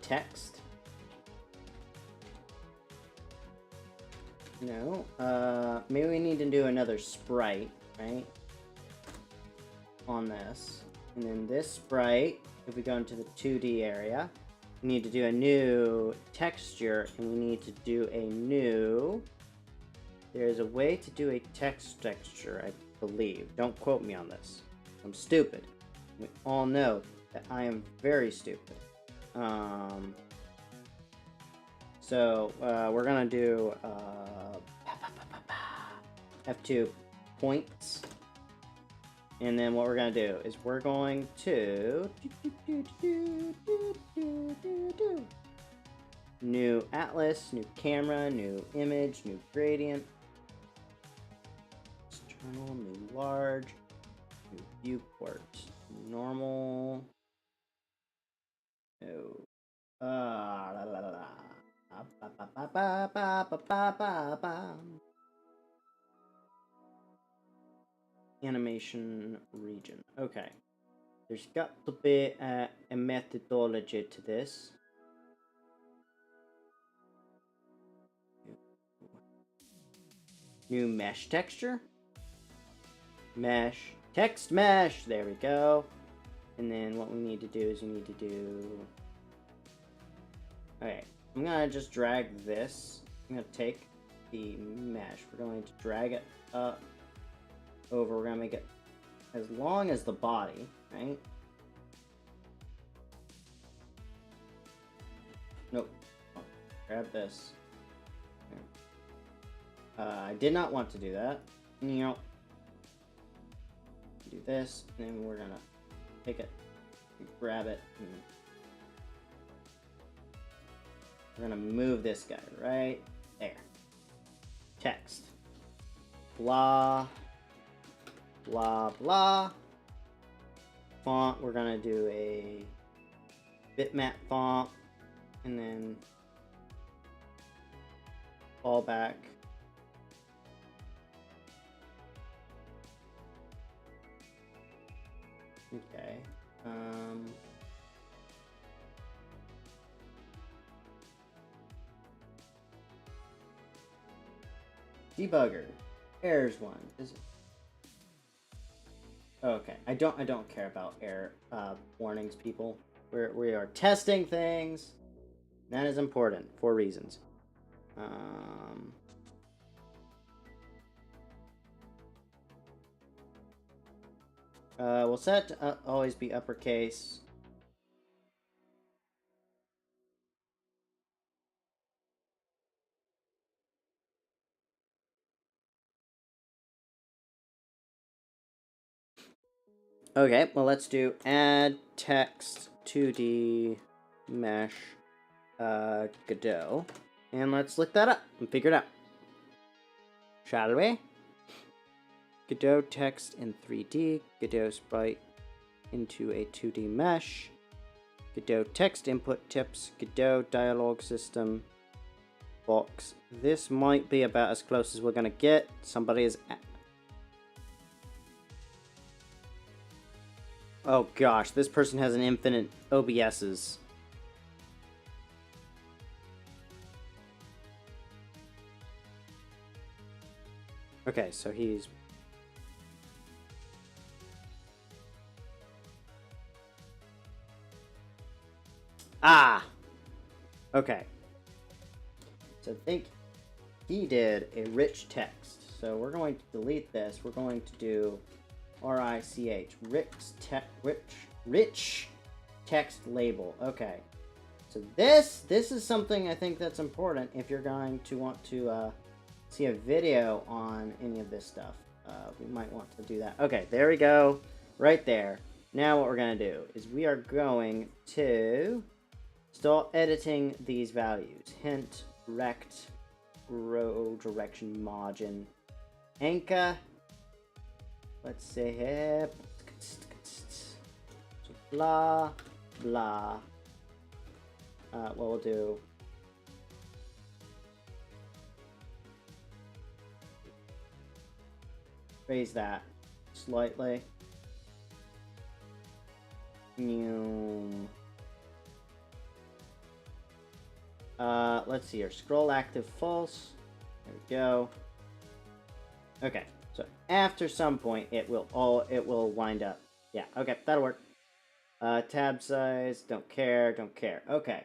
text. No. Maybe we need to do another sprite, right? On this. And then this sprite, if we go into the 2D area, we need to do a new texture, and we need to do a new... There's a way to do a text texture, I believe. Don't quote me on this. I'm stupid. We all know that I am very stupid. So, we're gonna do, F2 points. And then what we're gonna do is we're going to... New atlas, new camera, new image, new gradient. External, new large, new viewport. Normal. No. Animation region. Okay. There's got to be a methodology to this. New mesh texture. Mesh. Text mesh. There we go. And then what we need to do is we need to do... Okay. I'm going to just drag this. I'm going to take the mesh. We're going to drag it up over. We're going to make it as long as the body, right? Nope. Oh, grab this. I did not want to do that. You know, do this, and then we're gonna take it, and grab it, and we're gonna move this guy right there. Text. Blah, blah, blah. Font, we're gonna do a bitmap font, and then fall back. Okay. Debugger. Errors 1. Is it? Okay. I don't care about error warnings, people. We are testing things. That is important for reasons. We'll set to always be uppercase. Okay, well let's do add text 2D mesh Godot. And let's look that up and figure it out. Shall we? Godot text in 3D, Godot sprite into a 2D mesh, Godot text input tips, Godot dialogue system box. This might be about as close as we're gonna get. Somebody is... Oh gosh, this person has an infinite OBS's. Okay, so he's... Ah! Okay. So I think he did a rich text. So we're going to delete this. We're going to do RICH. Rich text label. Okay. So this is something I think that's important if you're going to want to see a video on any of this stuff. We might want to do that. Okay, there we go. Right there. Now what we're going to do is we are going to start editing these values. Hint, rect, row, direction, margin, anchor. Let's say here. So blah, blah. What we'll do. Raise that slightly. Let's see here. Scroll active false. There we go. Okay, so after some point, it will wind up. Yeah, okay, that'll work. Tab size, don't care. Okay,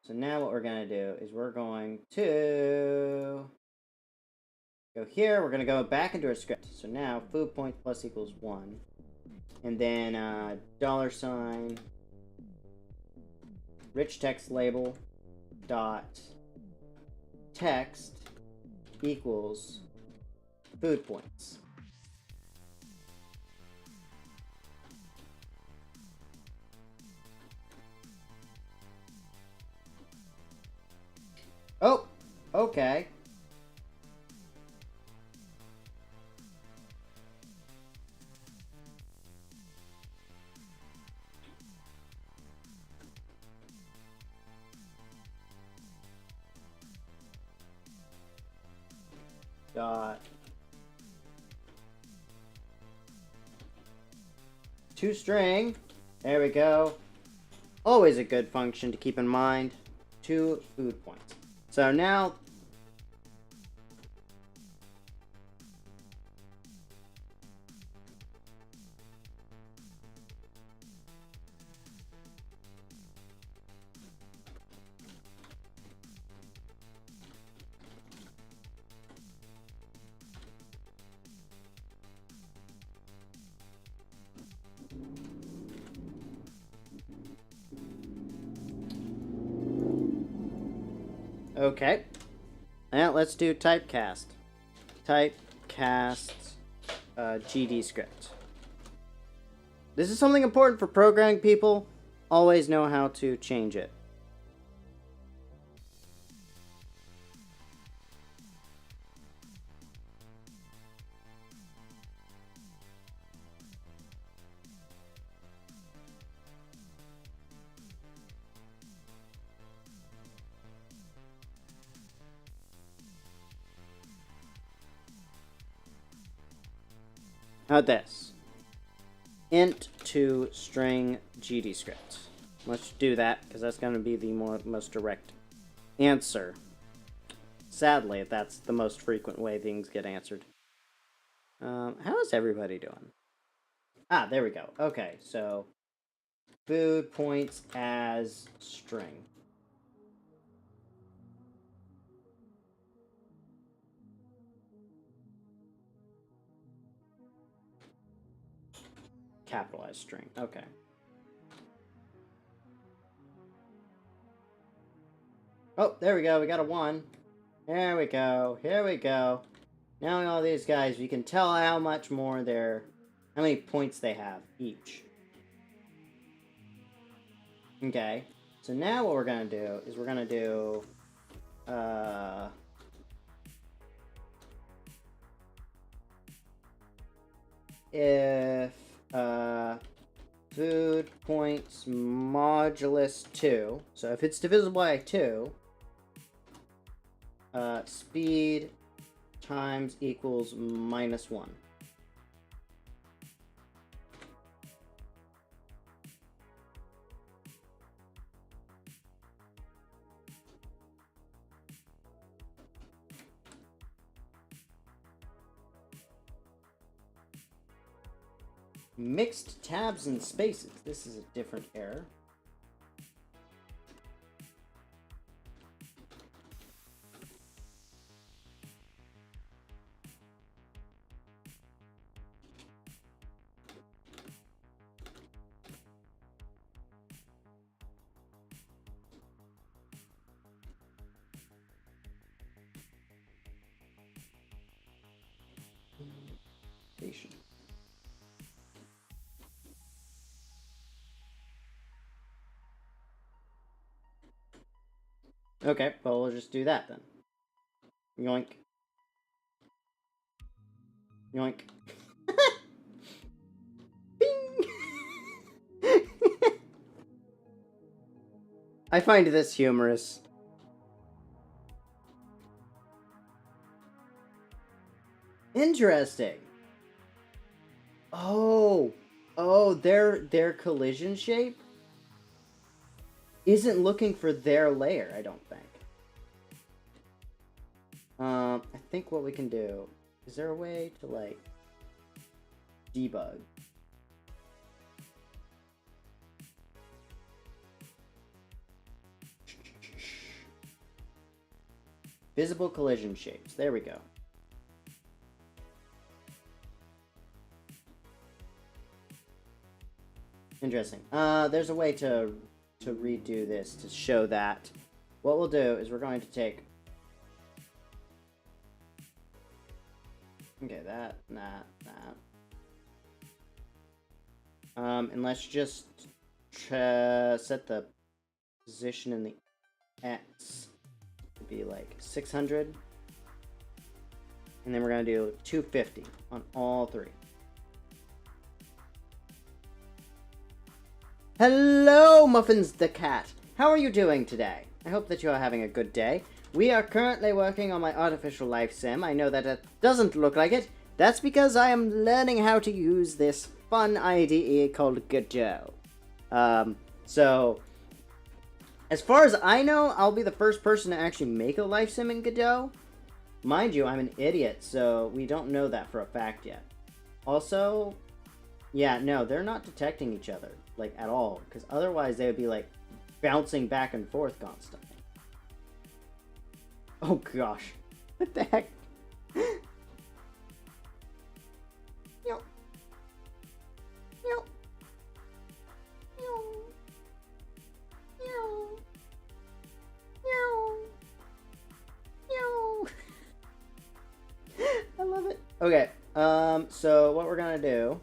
so now what we're gonna do is we're going to go here. We're gonna go back into our script. So now food point plus equals 1, and then $, rich text label dot text equals food points. Oh, okay. Dot toString. There we go. Always a good function to keep in mind. 2 food points. So now okay. Now let's do typecast. Typecast GD script. This is something important for programming people. Always know how to change it. Now this. Int to string GD script. Let's do that, because that's going to be the most direct answer. Sadly, that's the most frequent way things get answered. How is everybody doing? Ah, there we go. Okay, so food points as string. Capitalized string. Okay. Oh, there we go. We got a 1. There we go. Here we go. Now all these guys, we can tell how much more how many points they have each. Okay. So now what we're going to do is we're going to do if food points modulus 2, so if it's divisible by 2, speed times equals -1. Mixed tabs and spaces. This is a different error. location. Okay, well, we'll just do that then. Yoink. Yoink. Bing! I find this humorous. Interesting. Oh, their collision shape isn't looking for their layer, I don't think. I think what we can do, is there a way to, like, debug? Visible collision shapes. There we go. Interesting. There's a way to redo this to show that. What we'll do is we're going to take... Okay, that. And let's just set the position in the X to be like 600. And then we're going to do 250 on all three. Hello, Muffins the Cat. How are you doing today? I hope that you are having a good day. We are currently working on my artificial life sim. I know that it doesn't look like it. That's because I am learning how to use this fun IDE called Godot. So, as far as I know, I'll be the first person to actually make a life sim in Godot. Mind you, I'm an idiot, so we don't know that for a fact yet. Also, yeah, no, they're not detecting each other, like, at all. Because otherwise they would be, like, bouncing back and forth constantly. Oh, gosh. What the heck? I love it. Okay, so what we're gonna do,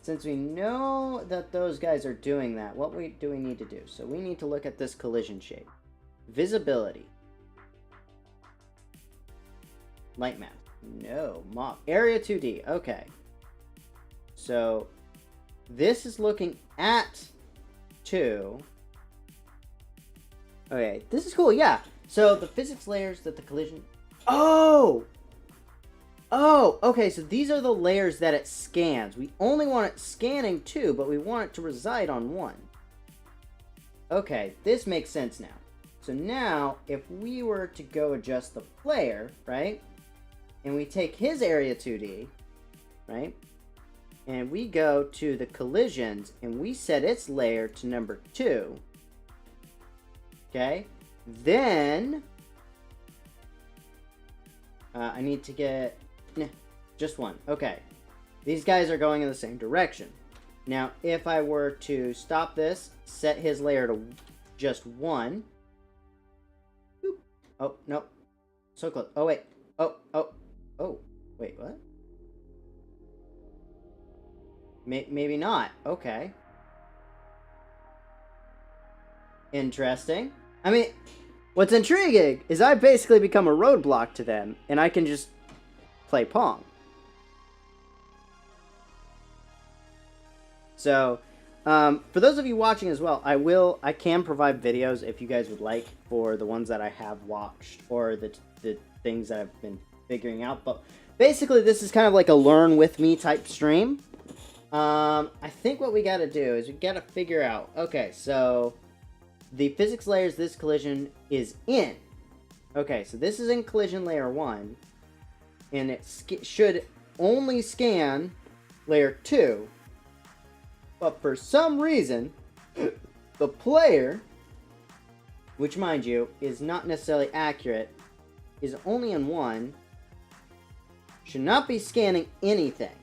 since we know that those guys are doing that, what do we need to do? So we need to look at this collision shape. Visibility. Light map. No. Mop. Area 2D. Okay. So this is looking at 2. Okay, this is cool, yeah. So the physics layers that the collision... Oh! Oh, okay, so these are the layers that it scans. We only want it scanning 2, but we want it to reside on 1. Okay, this makes sense now. So now, if we were to go adjust the player, right? And we take his area 2D, right? And we go to the collisions, and we set its layer to number 2. Okay? Then... I need to get... just 1. Okay. These guys are going in the same direction. Now, if I were to stop this, set his layer to just 1. Oop. Oh, no. So close. Oh, wait. Oh. Wait, what? Maybe not. Okay. Interesting. I mean, what's intriguing is I've basically become a roadblock to them, and I can just play Pong. So, for those of you watching as well, I can provide videos if you guys would like for the ones that I have watched or the things that I've been figuring out. But basically, this is kind of like a learn with me type stream. I think what we got to do is we got to figure out. Okay, so the physics layers this collision is in. Okay, so this is in collision layer 1. And it should only scan layer 2. But for some reason, the player, which mind you, is not necessarily accurate, is only in 1, should not be scanning anything.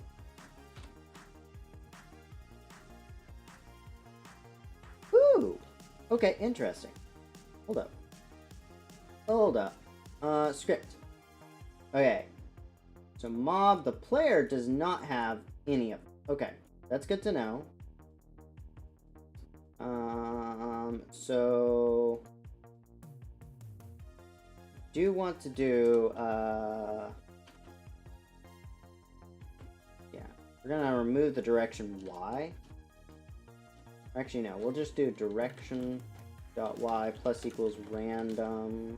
Ooh. Okay, interesting. Hold up. Script. Okay. So So mob, the player does not have any of them. Okay, that's good to know. So do want to do yeah, we're gonna remove the direction Y. Actually no, we'll just do direction dot Y plus equals randomize.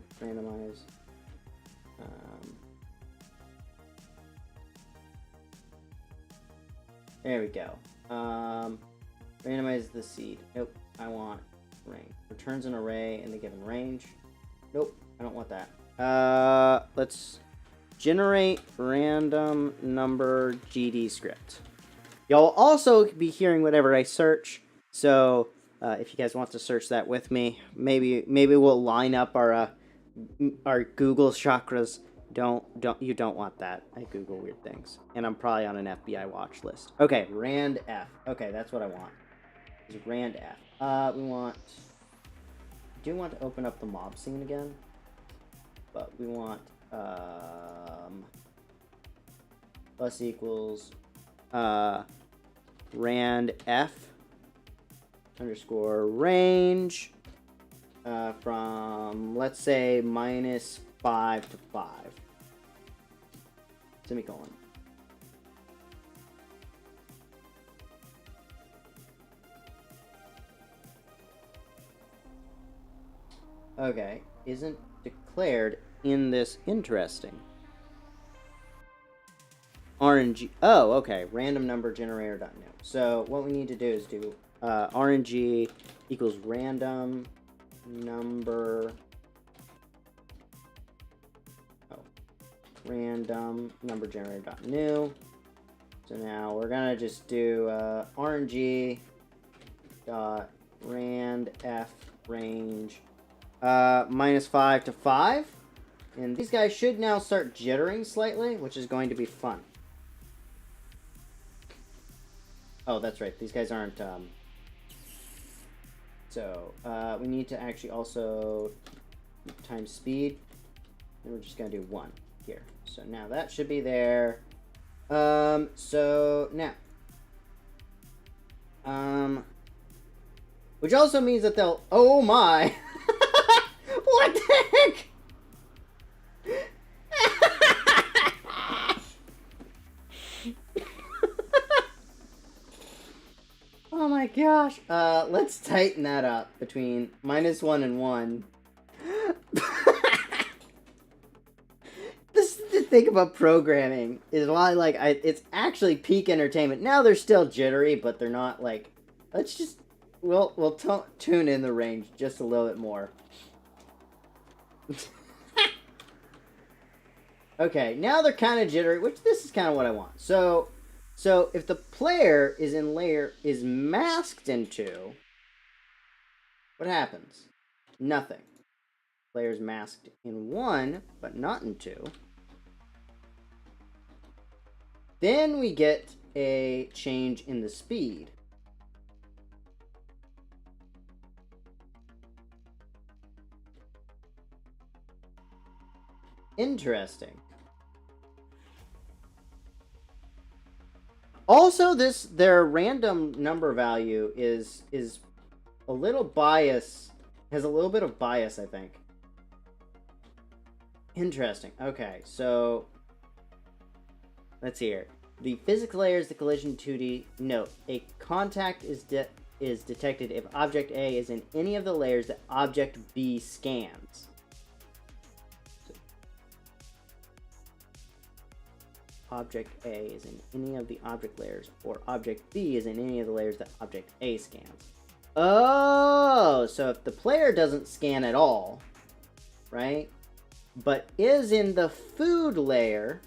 There we go. Randomize the seed. Nope, I want range. Returns an array in the given range. Nope, I don't want that. Let's generate random number GD script. Y'all will also be hearing whatever I search, so if you guys want to search that with me, maybe we'll line up our Google chakras. You don't want that. I Google weird things, and I'm probably on an FBI watch list. Okay, rand F. Okay, that's what I want. Is rand F. We do want to open up the mob scene again, but we want plus equals rand F underscore range from, let's say, -5 to 5. Semicolon. Okay, isn't declared in this. Interesting. RNG. Oh, okay. Random number generator.new. So what we need to do is do RNG equals random number. Random number generator.new. So now we're gonna just do RNG dot rand F range -5 to 5, and these guys should now start jittering slightly, which is going to be fun. Oh, that's right. These guys aren't. So we need to actually also times speed, and we're just gonna do 1 here. So now that should be there. So now, which also means that they'll. Oh my! What the heck? Oh my gosh. Let's tighten that up between -1 and 1. This is the thing about programming, is why it's actually peak entertainment. Now they're still jittery, but they're not like. Let's just we'll tune in the range just a little bit more. Okay, now they're kind of jittery, which this is kind of what I want. So if the player is masked in 2, what happens? Nothing. Player's masked in 1, but not in 2. Then we get a change in the speed. Interesting. Also, their random number value is a little bias, has a little bit of bias, I think. Interesting. Okay, so let's see here. The physics layer is the collision 2D. Note, a contact is detected if object A is in any of the layers that object B scans. Object A is in any of the object layers, or object B is in any of the layers that object A scans. Oh, so if the player doesn't scan at all, right, but is in the food layer,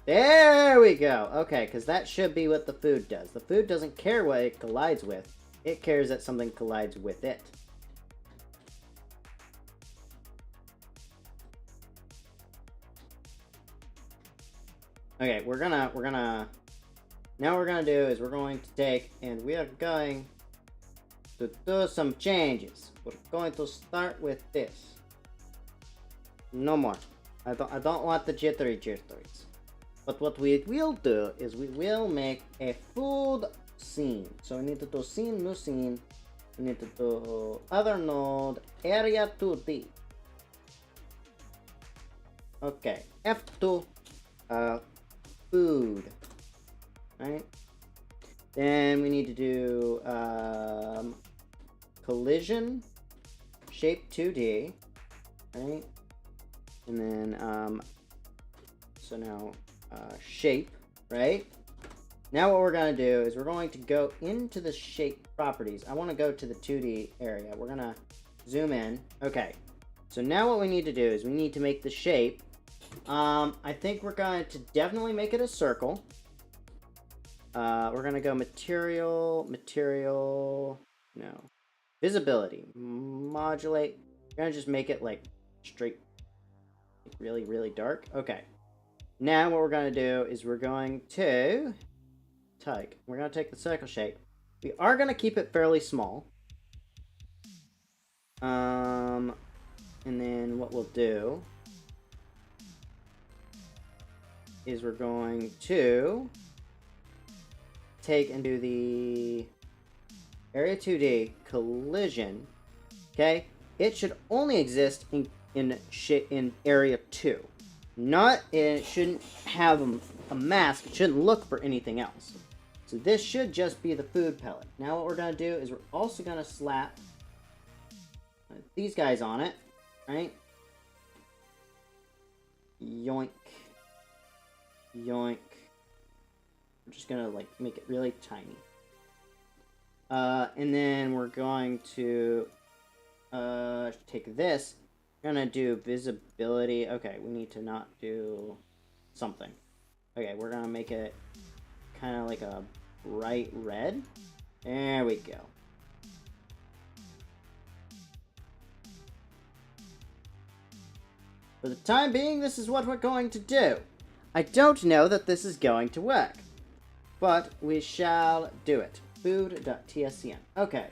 there we go. Okay, because that should be what the food does. The food doesn't care what it collides with. It cares that something collides with it. Okay, now we're gonna do is we're going to take and we are going to do some changes. We're going to start with this. No more. I don't want the jitteries. But what we will do is we will make a food scene. So we need to do scene, new scene. We need to do other node, area 2D. Okay, F2, food, right? Then we need to do collision, shape 2D, right? And then so now shape, right? Now what we're going to do is we're going to go into the shape properties. I want to go to the 2D area. We're going to zoom in. Okay. So now what we need to do is we need to make the shape. I think we're going to definitely make it a circle. We're going to go material, no. Visibility, modulate. We're going to just make it like straight, like really, really dark. Okay. Now what we're going to do is we're going to we're going to take the circle shape. We are going to keep it fairly small. And then what we'll do is we're going to take and do the area 2D collision. Okay, it should only exist in area 2. It shouldn't have a mask. It shouldn't look for anything else. So this should just be the food pellet. Now what we're going to do is we're also going to slap these guys on it, right? Yoink. Yoink. We're just going to like make it really tiny. And then we're going to take this. We're going to do visibility. Okay, we need to not do something. Okay, we're going to make it kind of like a bright red. There we go. For the time being, this is what we're going to do. I don't know that this is going to work, but we shall do it. Food.tscn. Okay.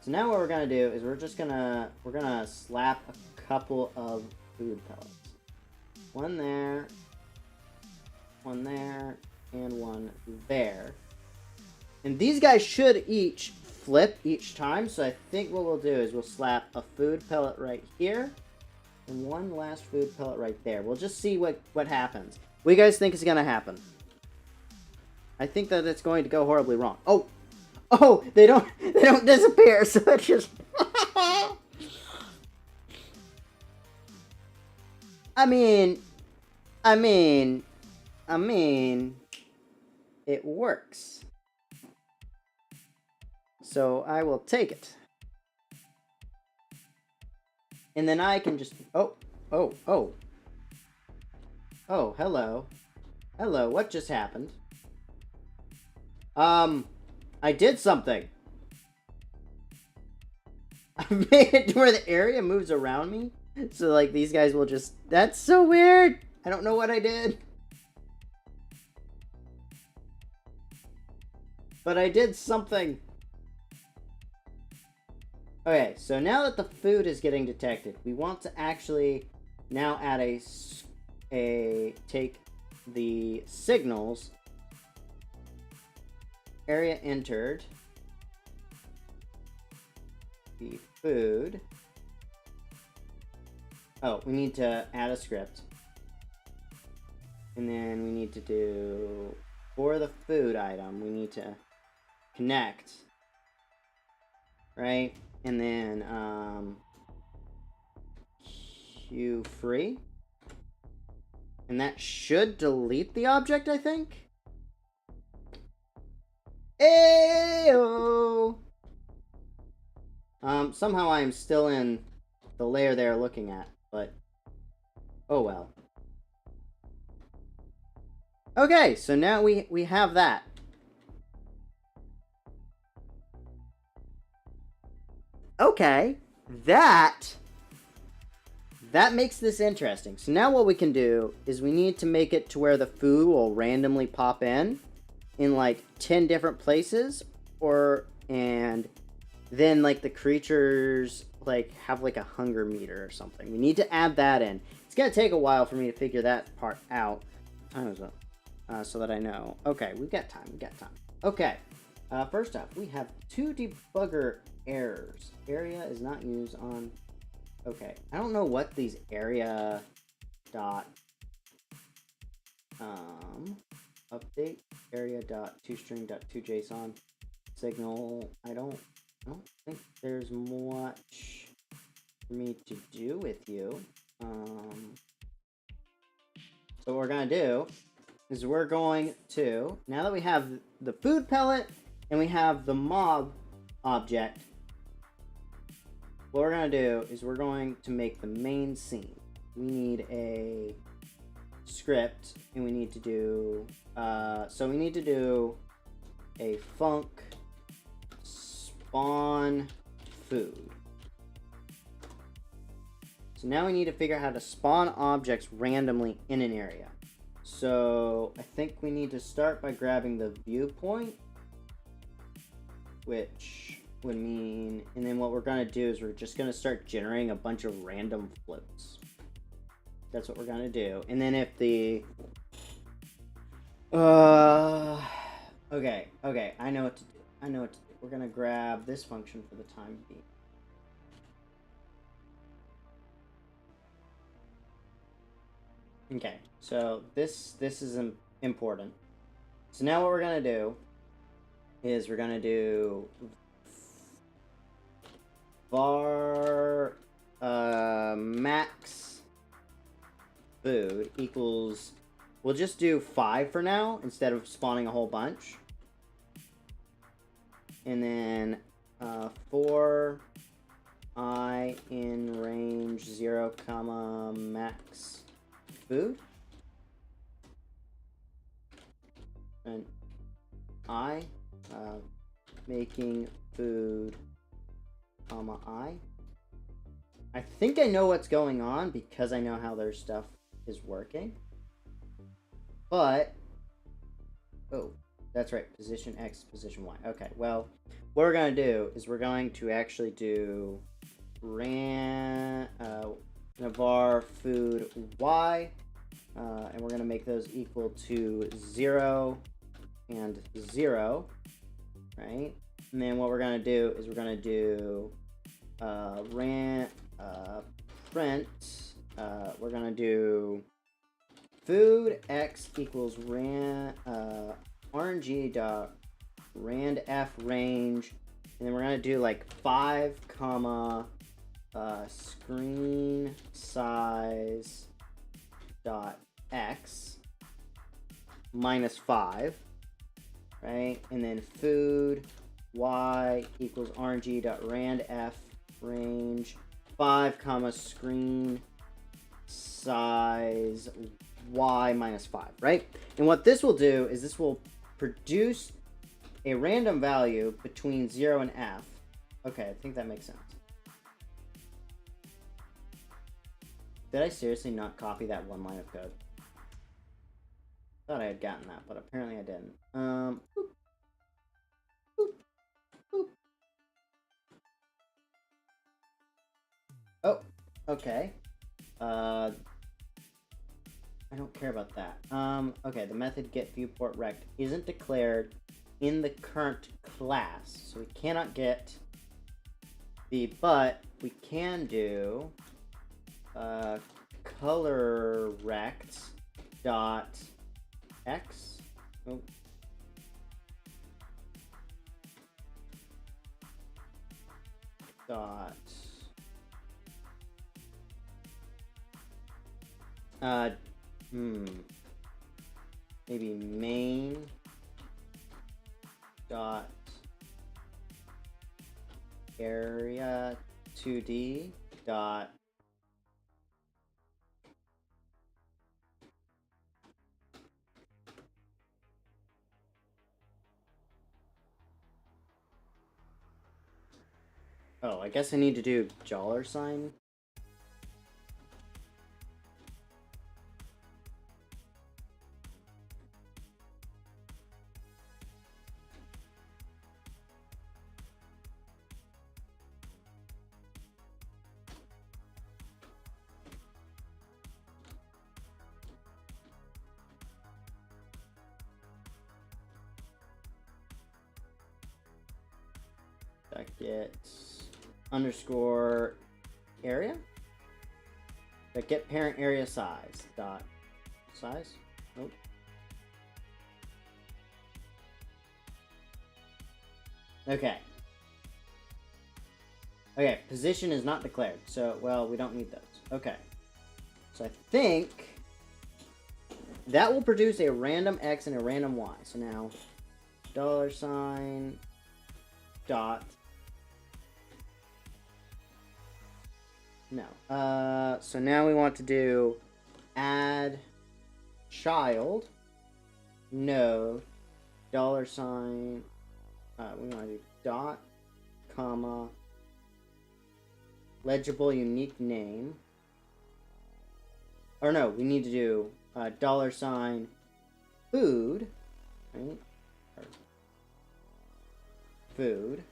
So now what we're going to do is we're going to slap a couple of food pellets. One there, and one there. And these guys should each flip each time, so I think what we'll do is we'll slap a food pellet right here, and one last food pellet right there. We'll just see what happens. What do you guys think is going to happen? I think that it's going to go horribly wrong. Oh, they don't disappear, so it's just... I mean, it works. So I will take it. And then I can just... Oh, hello. Hello, what just happened? I did something. I made it to where the area moves around me. So, like, these guys will just... That's so weird! I don't know what I did. But I did something. Okay, so now that the food is getting detected, we want to actually now add take the signals, area entered, the food. Oh, we need to add a script. And then we need to do, for the food item, we need to connect, right? And then queue free. And that should delete the object, I think. Ayo! Somehow I'm still in the layer they're looking at, but oh well. Okay, so now we have that. Okay, that makes this interesting. So now what we can do is we need to make it to where the food will randomly pop in like 10 different places, and then like the creatures, like have like a hunger meter or something. We need to add that in. It's gonna take a while for me to figure that part out. So that I know. Okay, we've got time. Okay. First off, we have 2 debugger errors. Area is not used on. Okay, I don't know what these area dot update area dot toString dot toJSON signal. I don't think there's much for me to do with you. So what we're gonna do is we're going to, now that we have the food pellet and we have the mob object, what we're going to do is we're going to make the main scene. We need a script, and we need to do, so we need to do a func spawn food. So now we need to figure out how to spawn objects randomly in an area. So I think we need to start by grabbing the viewpoint, which would mean, and then what we're going to do is we're just going to start generating a bunch of random floats. That's what we're going to do. And then if the okay, I know what to do. We're going to grab this function for the time being. Okay, so this is important. So now what we're gonna do is we're gonna do var max food equals. We'll just do 5 for now instead of spawning a whole bunch, and then for I in range 0, max food, and I making food, I think I know what's going on because I know how their stuff is working, but oh, that's right, position X, position Y. Okay, well, what we're gonna do is we're going to actually do var food Y, and we're going to make those equal to 0 and 0, right? And then what we're going to do is we're going to do print, we're going to do food X equals RNG dot randf range, and then we're going to do like 5 comma screen size dot x minus 5, right? And then food y equals rng dot randf range 5 comma screen size y minus 5, right? And what this will do is this will produce a random value between 0 and f. Okay, I think that makes sense. Did I seriously not copy that one line of code? Thought I had gotten that, but apparently I didn't. Boop. Boop. Boop. Oh, okay. I don't care about that. Okay, the method getViewportRect isn't declared in the current class, so we cannot get but we can do color rect dot x. Oh. Dot maybe main dot area 2D dot oh, I guess I need to do $sign. get underscore area. Get parent area size dot size. Nope. Okay. Okay, position is not declared, so, well, we don't need those. Okay. So I think that will produce a random X and a random Y. So now, $, dot. No. So now we want to do add child node $. We want to do dot, comma, legible unique name. Or no, we need to do $, food, right? Or food.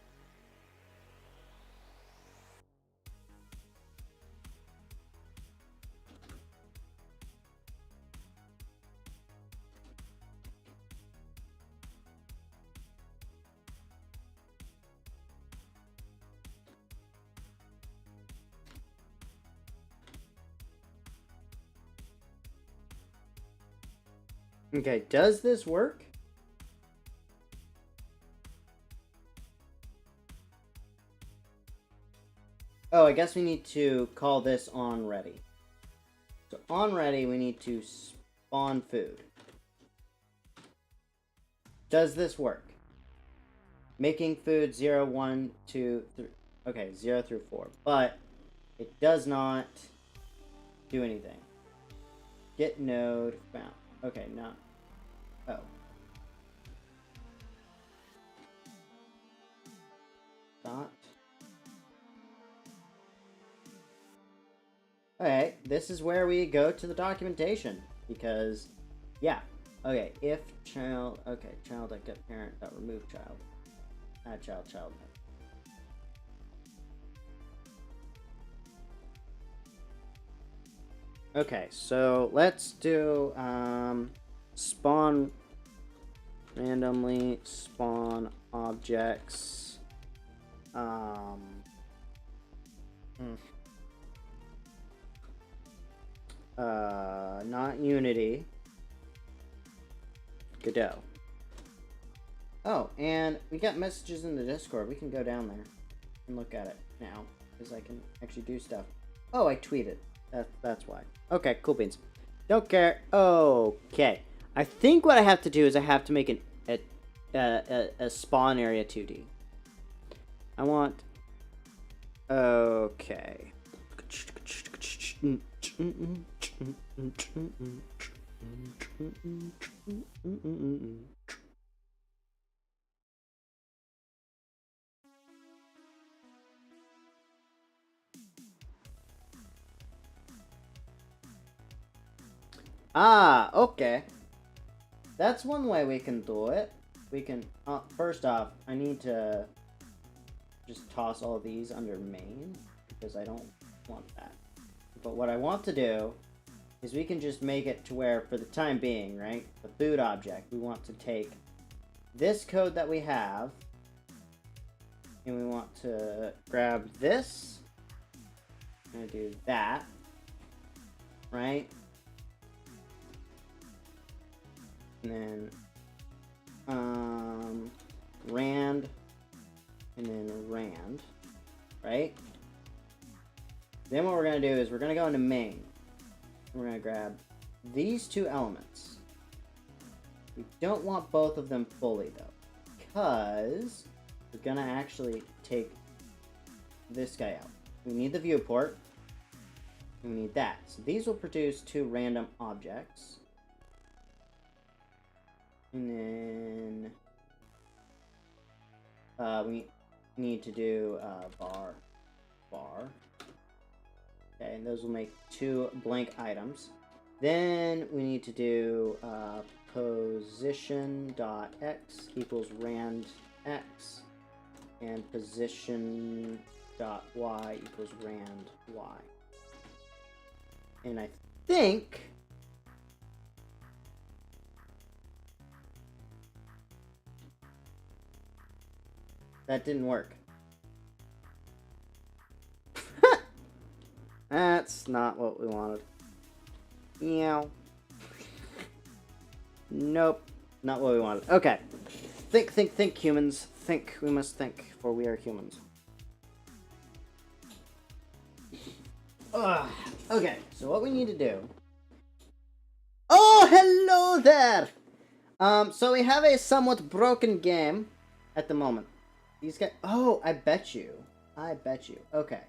Okay, does this work? Oh, I guess we need to call this on ready. So on ready, we need to spawn food. Does this work? Making food 0, 1, 2, 3. Okay, 0 through 4. But it does not do anything. Get node found. Okay, not. Oh. Dot. Okay, this is where we go to the documentation. Because, yeah. Okay, if child. Okay, child I get parent. Remove child. Add child, child. Okay, so let's do spawn randomly spawn objects. Not Unity. Godot. Oh, and we got messages in the Discord. We can go down there and look at it now, because I can actually do stuff. Oh, I tweeted. That's why. Okay, cool beans. Don't care. Okay. I think what I have to do is I have to make a spawn area 2D. I want. Okay. Ah, okay. That's one way we can do it. We can, first off, I need to just toss all these under main, because I don't want that. But what I want to do is we can just make it to where, for the time being, right, the food object, we want to take this code that we have, and we want to grab this, and do that, right? And then rand, and then rand, right? Then what we're gonna do is we're gonna go into main. We're gonna grab these two elements. We don't want both of them fully though, because we're gonna actually take this guy out. We need the viewport, and we need that. So these will produce two random objects. And then we need to do bar. Okay, and those will make two blank items. Then we need to do position.x equals rand x, and position.y equals rand y. And I think that didn't work. That's not what we wanted. Meow. Nope. Not what we wanted. Okay. Think, humans. Think. We must think, for we are humans. Ugh. Okay, so what we need to do... Oh, hello there! So we have a somewhat broken game at the moment. These guys... Oh, I bet you. Okay.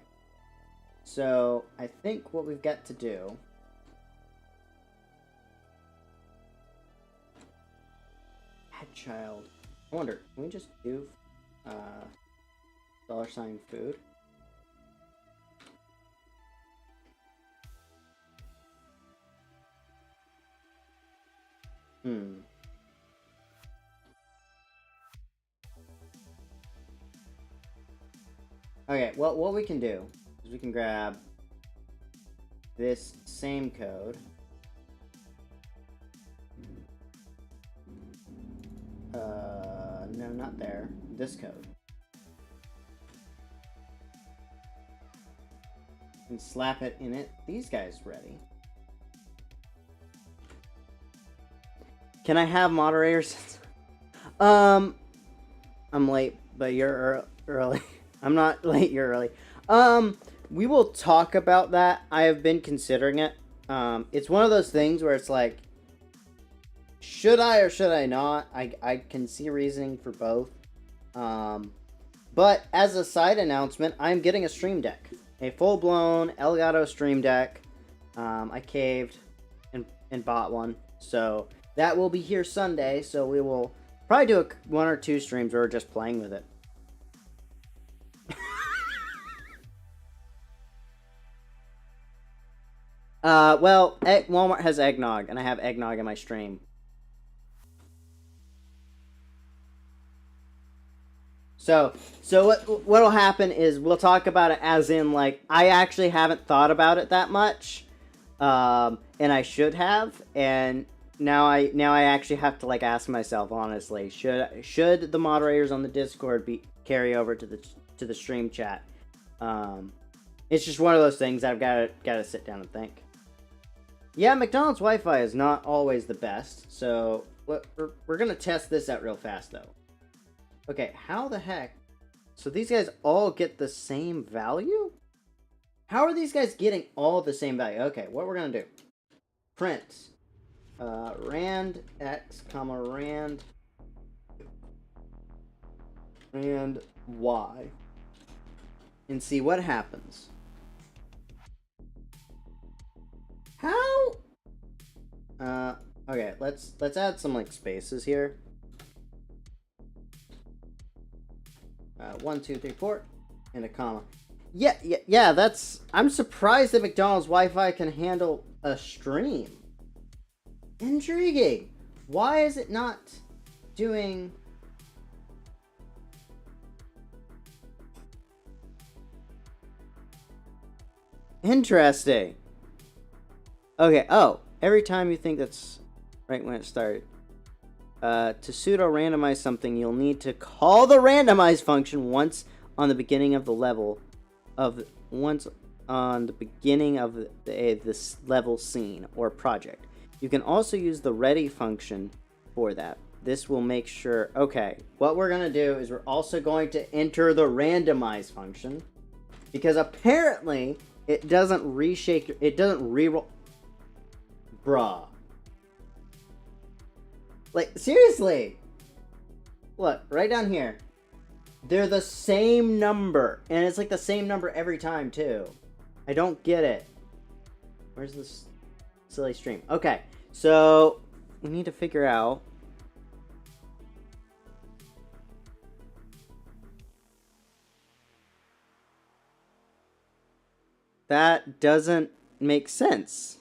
So, I think what we've got to do... Bad child. I wonder, can we just do, $sign food? Okay, well, what we can do is we can grab this same code. No, not there. This code. And slap it in it. These guys ready. Can I have moderators? I'm late, but you're early. I'm not late, you're early. We will talk about that. I have been considering it. It's one of those things where it's like, should I or should I not? I can see reasoning for both. But as a side announcement, I'm getting a stream deck. A full-blown Elgato stream deck. I caved and bought one. So that will be here Sunday. So we will probably do one or two streams where we're just playing with it. Well, Walmart has eggnog, and I have eggnog in my stream. So what'll happen is we'll talk about it as in, like, I actually haven't thought about it that much, and I should have, and now I actually have to, like, ask myself honestly, should the moderators on the Discord carry over to the stream chat? It's just one of those things I've got to sit down and think. Yeah, McDonald's Wi-Fi is not always the best, so we're gonna test this out real fast though. Okay, how the heck? So these guys all get the same value? How are these guys getting all the same value? Okay, what we're gonna do? Print rand x comma rand y, and see what happens. How? Okay, let's add some, like, spaces here. 1, 2, 3, 4, and a comma. Yeah, that's... I'm surprised that McDonald's Wi-Fi can handle a stream. Intriguing. Why is it not doing... Interesting. Okay, oh, every time you think that's right when it started. To pseudo-randomize something, you'll need to call the randomize function once on the beginning of the level this level scene or project. You can also use the ready function for that. This will make sure... Okay, what we're going to do is we're also going to enter the randomize function, because apparently it doesn't reshake... It doesn't reroll... Bruh. Like, seriously! Look, right down here. They're the same number. And it's like the same number every time, too. I don't get it. Where's this silly stream? Okay, so we need to figure out... That doesn't make sense.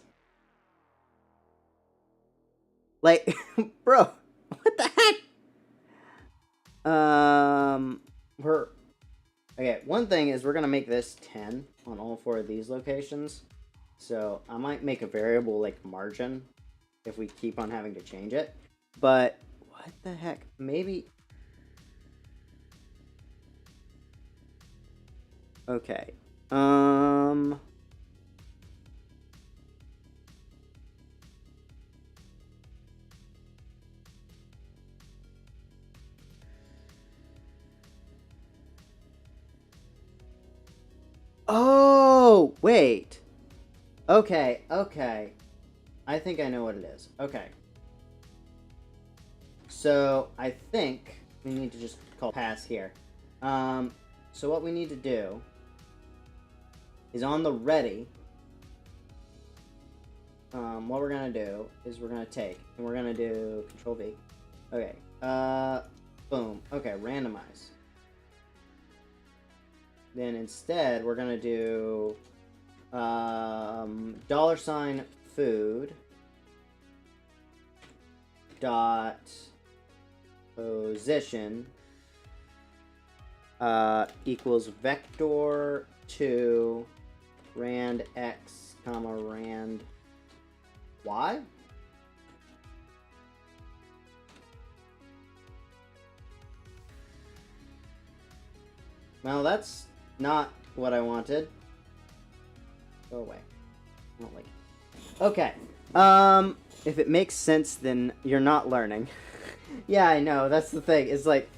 Like, bro, what the heck? Okay, one thing is we're gonna make this 10 on all 4 of these locations. So I might make a variable like margin if we keep on having to change it. But what the heck? Maybe. Okay. Oh, wait. Okay, okay. I think I know what it is. Okay. So, I think we need to just call pass here. So what we need to do is on the ready, what we're gonna do is we're gonna take, and we're gonna do Control V. Okay, boom. Okay, randomize. Then instead, we're gonna do, $food dot position equals vector 2 rand x comma rand y. Well, that's not what I wanted. Go away. I don't like it. Okay. If it makes sense, then you're not learning. Yeah, I know. That's the thing. It's like,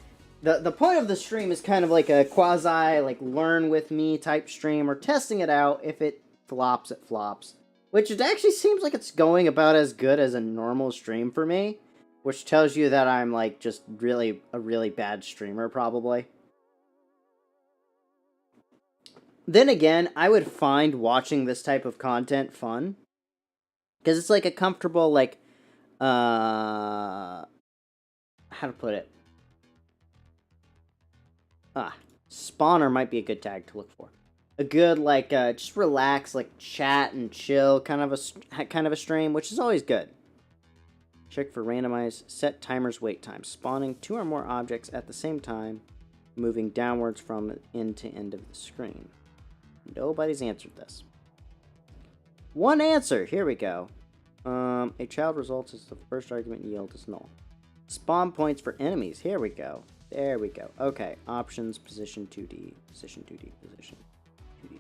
the point of the stream is kind of like a quasi, like, learn with me type stream. Or testing it out. If it flops, it flops. Which it actually seems like it's going about as good as a normal stream for me. Which tells you that I'm, like, just really a really bad streamer, probably. Then again, I would find watching this type of content fun. Because it's like a comfortable, like, how to put it? Spawner might be a good tag to look for. A good, like, just relax, like, chat and chill kind of a stream, which is always good. Check for randomize, set timers wait time. Spawning 2 or more objects at the same time, moving downwards from end to end of the screen. Nobody's answered this. One answer. Here we go. A child results as the first argument yield is null. Spawn points for enemies. Here we go. There we go. Okay. Options. Position 2D. Position 2D. Position 2D.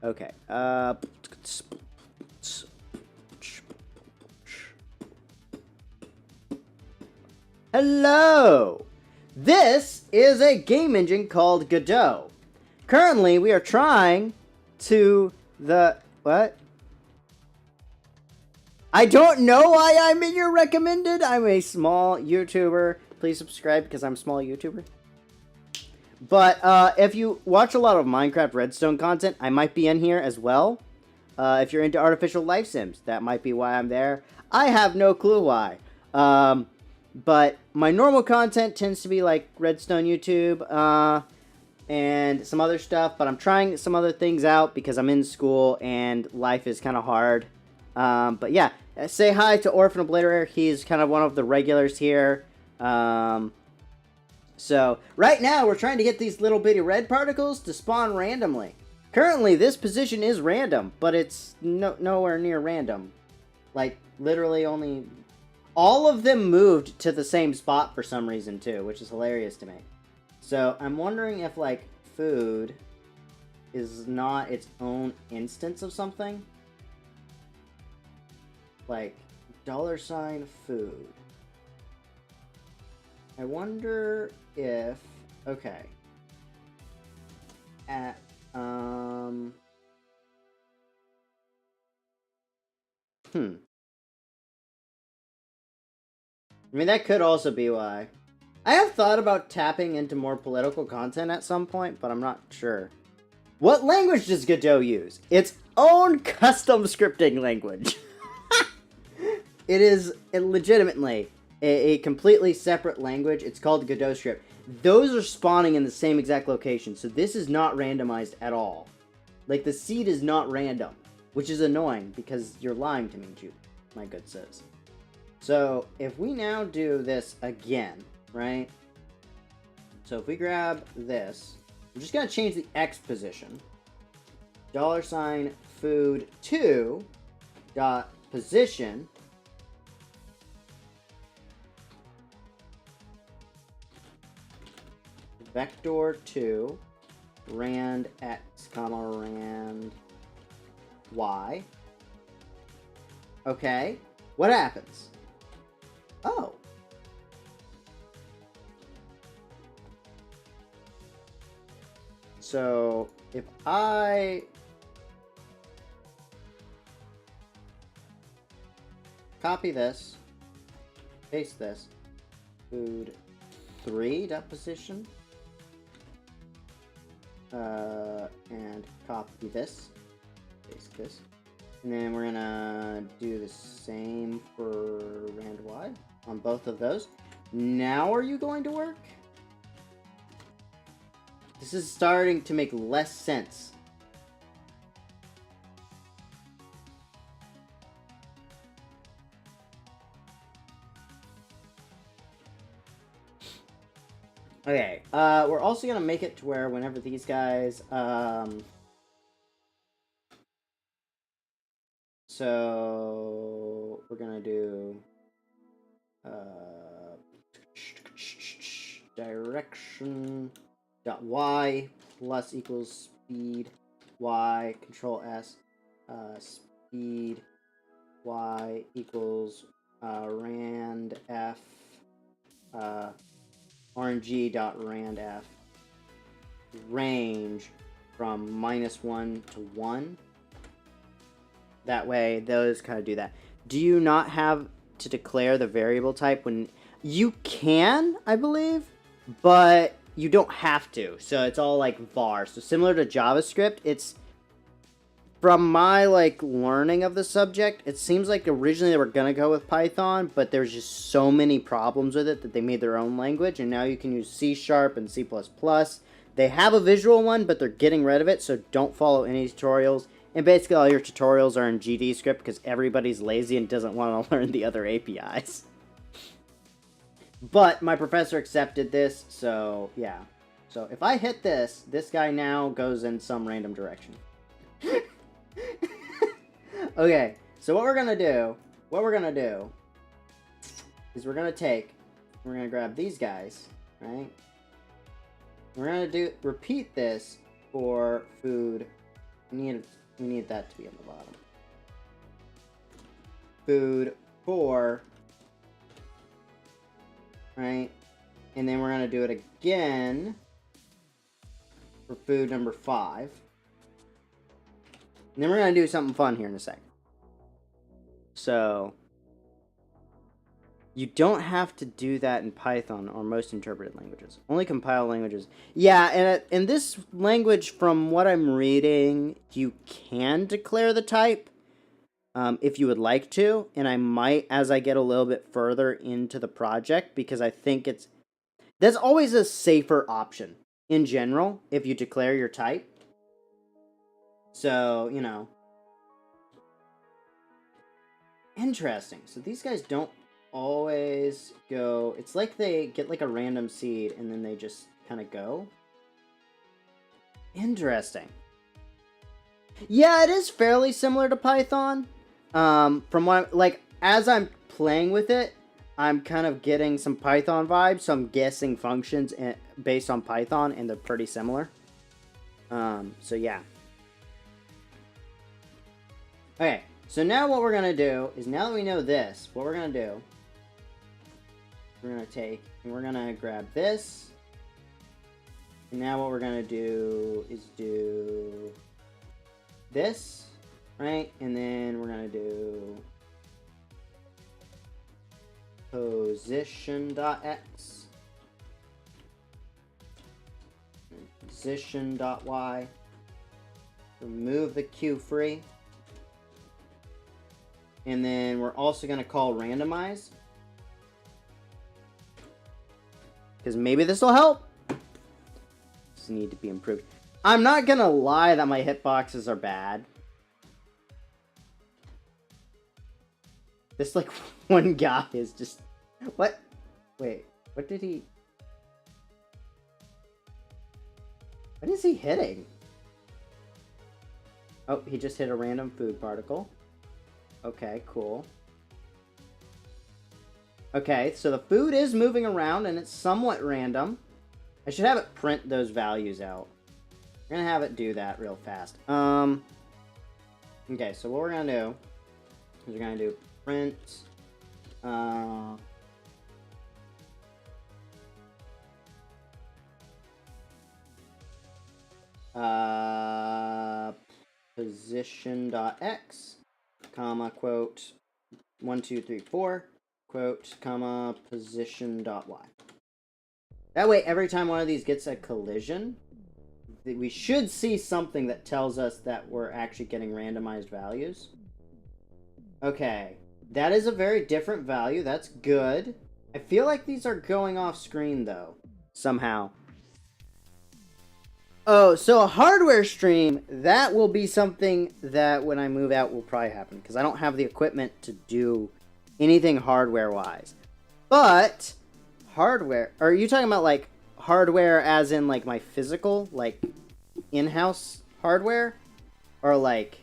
Okay. Hello. This is a game engine called Godot. Currently, we are trying to what? I don't know why I'm in your recommended. I'm a small YouTuber. Please subscribe because I'm a small YouTuber. But if you watch a lot of Minecraft Redstone content, I might be in here as well. If you're into artificial life sims, that might be why I'm there. I have no clue why. But my normal content tends to be like Redstone YouTube, and some other stuff, but I'm trying some other things out because I'm in school and life is kind of hard. But yeah, say hi to Orphan Obliterator. He's kind of one of the regulars here. So right now we're trying to get these little bitty red particles to spawn randomly. Currently this position is random, but it's nowhere near random. Like literally only all of them moved to the same spot for some reason too, which is hilarious to me. So, I'm wondering if, like, food is not its own instance of something. Like, $food. I wonder if... Okay. At, I mean, that could also be why. I have thought about tapping into more political content at some point, but I'm not sure. What language does Godot use? Its own custom scripting language. It is legitimately a completely separate language. It's called Godot script. Those are spawning in the same exact location, so this is not randomized at all. Like, the seed is not random, which is annoying because you're lying to me, Jude, my good sis. So, if we now do this again... Right? So if we grab this, I'm just going to change the X position. $food 2 dot position vector 2 rand x comma rand y. Okay. What happens? Oh. So, if I copy this, paste this, food 3 deposition, and copy this, paste this, and then we're gonna do the same for rand y on both of those. Now are you going to work? This is starting to make less sense. Okay, we're also gonna make it to where whenever these guys, so we're gonna do, direction dot y plus equals speed y, control S, speed y equals, rand f, RNG.randf range from -1 to 1. That way, those kind of do that. Do you not have to declare the variable type when you can, I believe, but you don't have to. So it's all like var. So similar to JavaScript, it's from my like learning of the subject, it seems like originally they were gonna go with Python, but there's just so many problems with it that they made their own language, and now you can use C# and C++. They have a visual one, but they're getting rid of it, so don't follow any tutorials. And basically all your tutorials are in GD script because everybody's lazy and doesn't want to learn the other APIs. But my professor accepted this, so yeah. So if I hit this, this guy now goes in some random direction. Okay, so what we're gonna do is we're gonna grab these guys, right? We're gonna repeat this for food. We need that to be on the bottom. Food 4, right? And then we're gonna do it again for food number 5. And then we're going to do something fun here in a second. So, you don't have to do that in Python or most interpreted languages. Only compiled languages. Yeah, and in this language, from what I'm reading, you can declare the type if you would like to. And I might as I get a little bit further into the project, because I think that's always a safer option in general if you declare your type. So, you know. Interesting. So these guys don't always go... It's like they get like a random seed and then they just kind of go. Interesting. Yeah, it is fairly similar to Python. From what... Like, as I'm playing with it, I'm kind of getting some Python vibes. So I'm guessing functions based on Python, and they're pretty similar. So yeah. Okay, so now what we're going to do is, now that we know this, what we're going to do, we're going to take, and we're going to grab this, and now what we're going to do is do this, right, and then we're going to do position.x, position.y, remove the Q free. And then we're also going to call randomize. Because maybe this will help. This need to be improved. I'm not going to lie that my hitboxes are bad. This, like, one guy is just... What? Wait, what did he... What is he hitting? Oh, he just hit a random food particle. Okay, cool. Okay, so the food is moving around, and it's somewhat random. I should have it print those values out. We're gonna have it do that real fast. Okay, so what we're gonna do is we're gonna do print, position.x, comma, quote, 1, 2, 3, 4, quote, comma, position dot y. That way, every time one of these gets a collision, we should see something that tells us that we're actually getting randomized values. Okay, that is a very different value. That's good. I feel like these are going off screen, though, somehow. Oh, so a hardware stream, that will be something that when I move out will probably happen, because I don't have the equipment to do anything hardware-wise. But, hardware, are you talking about, like, hardware as in, like, my physical, like, in-house hardware? Or, like...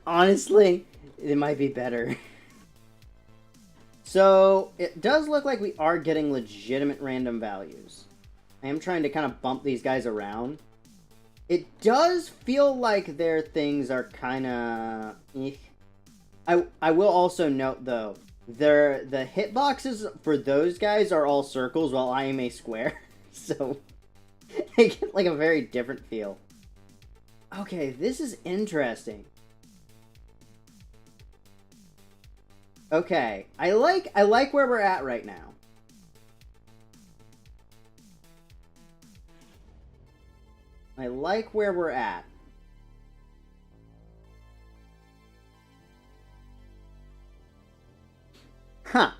Honestly, it might be better. So, it does look like we are getting legitimate random values. I am trying to kind of bump these guys around. It does feel like their things are kind of... I will also note, though, the hitboxes for those guys are all circles while I am a square. So, they get like a very different feel. Okay, this is interesting. Okay, I like where we're at right now. I like where we're at. Huh.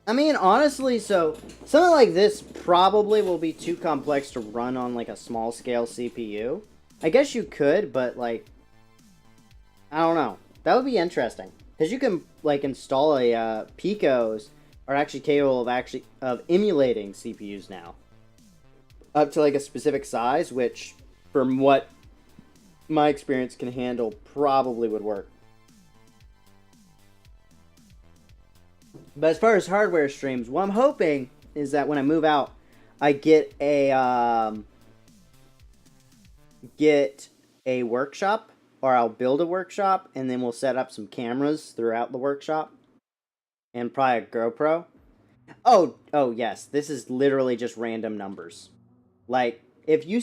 I mean, honestly, so something like this probably will be too complex to run on like a small scale CPU. I guess you could, but like, I don't know. That would be interesting. Because you can, like, install a, Picos are actually capable of emulating CPUs now. Up to, like, a specific size, which, from what my experience can handle, probably would work. But as far as hardware streams, what I'm hoping is that when I move out, I get a workshop. Or I'll build a workshop, and then we'll set up some cameras throughout the workshop. And probably a GoPro. Oh yes, this is literally just random numbers. Like, if you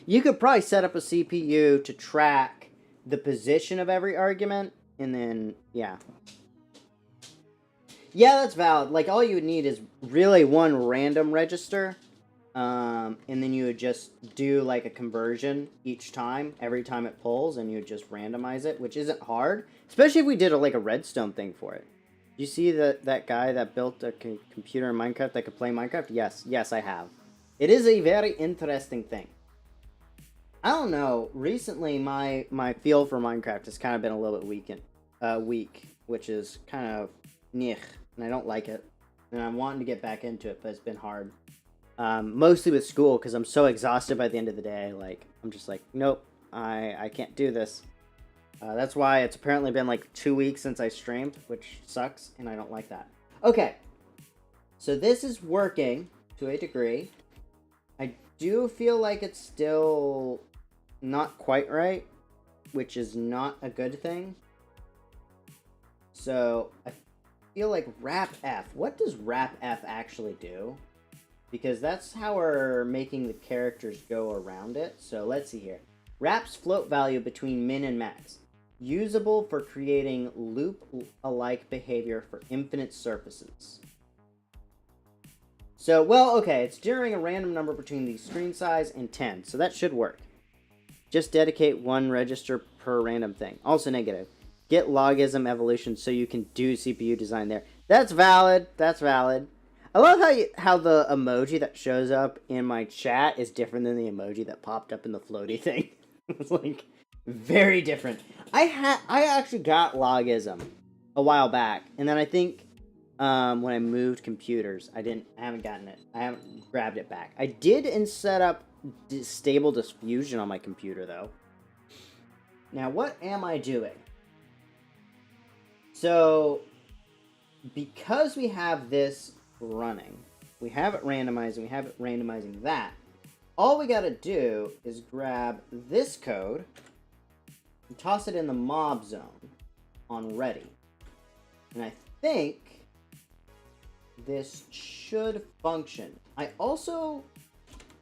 you could probably set up a CPU to track the position of every argument, and then, yeah. Yeah, that's valid. Like, all you would need is really one random register. And then you would just do like a conversion each time, every time it pulls, and you would just randomize it, which isn't hard, especially if we did like a redstone thing for it. You see that guy that built a computer in Minecraft that could play Minecraft? Yes, I have. It is a very interesting thing. I don't know. Recently, my feel for Minecraft has kind of been a little bit weak, which is kind of nich, and I don't like it. And I'm wanting to get back into it, but it's been hard. Mostly with school, because I'm so exhausted by the end of the day. Like, I'm just like, nope, I can't do this. That's why it's apparently been like 2 weeks since I streamed, which sucks, and I don't like that. Okay, so this is working to a degree. I do feel like it's still not quite right, which is not a good thing. So, I feel like wrap F. What does wrap F actually do? Because that's how we're making the characters go around it. So let's see here. Wraps float value between min and max. Usable for creating loop-alike behavior for infinite surfaces. So, well, okay, it's generating a random number between the screen size and 10. So that should work. Just dedicate one register per random thing. Also negative. Get logarithm evolution so you can do CPU design there. That's valid. That's valid. I love how the emoji that shows up in my chat is different than the emoji that popped up in the floaty thing. It's like very different. I actually got logarithm a while back, and then I think when I moved computers, I haven't gotten it. I haven't grabbed it back. I did set up stable diffusion on my computer though. Now what am I doing? So because we have this running, we have it randomizing, we have it randomizing that, all we gotta do is grab this code and toss it in the mob zone on ready. And I think this should function. I also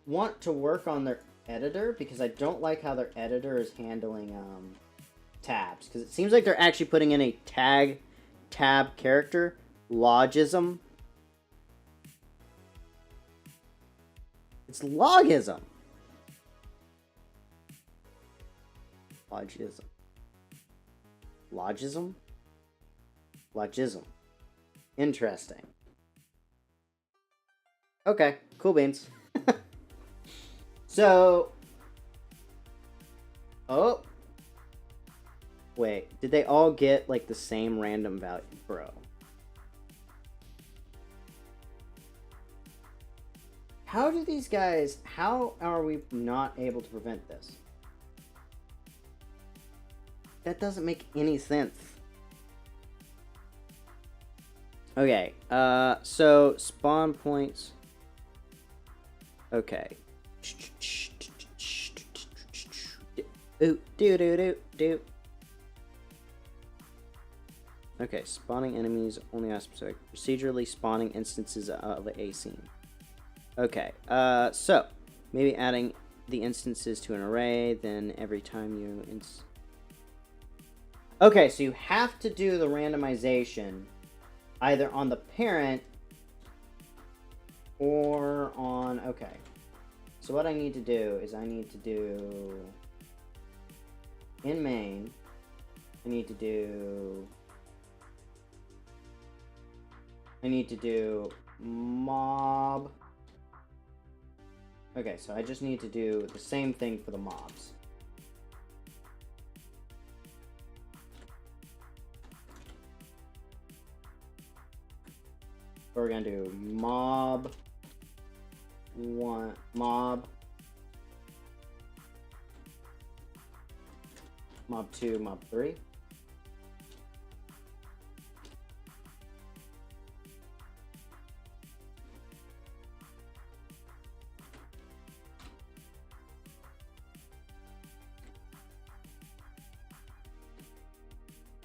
want to work on their editor because I don't like how their editor is handling tabs, because it seems like they're actually putting in a tab character logism. It's logism. Logism. Interesting. Okay, cool beans. So, oh, wait, did they all get like the same random value, bro? How do these guys, how are we not able to prevent this? That doesn't make any sense. Okay, so spawn points. Okay. Do. Okay, spawning enemies only on specific procedurally spawning instances of a scene. Okay, so maybe adding the instances to an array, then every time you okay, so you have to do the randomization either on the parent or on, okay. So what I need to do is I need to do in main, I need to do mob. Okay, so I just need to do the same thing for the mobs. We're gonna do mob 1, mob 2, mob 3.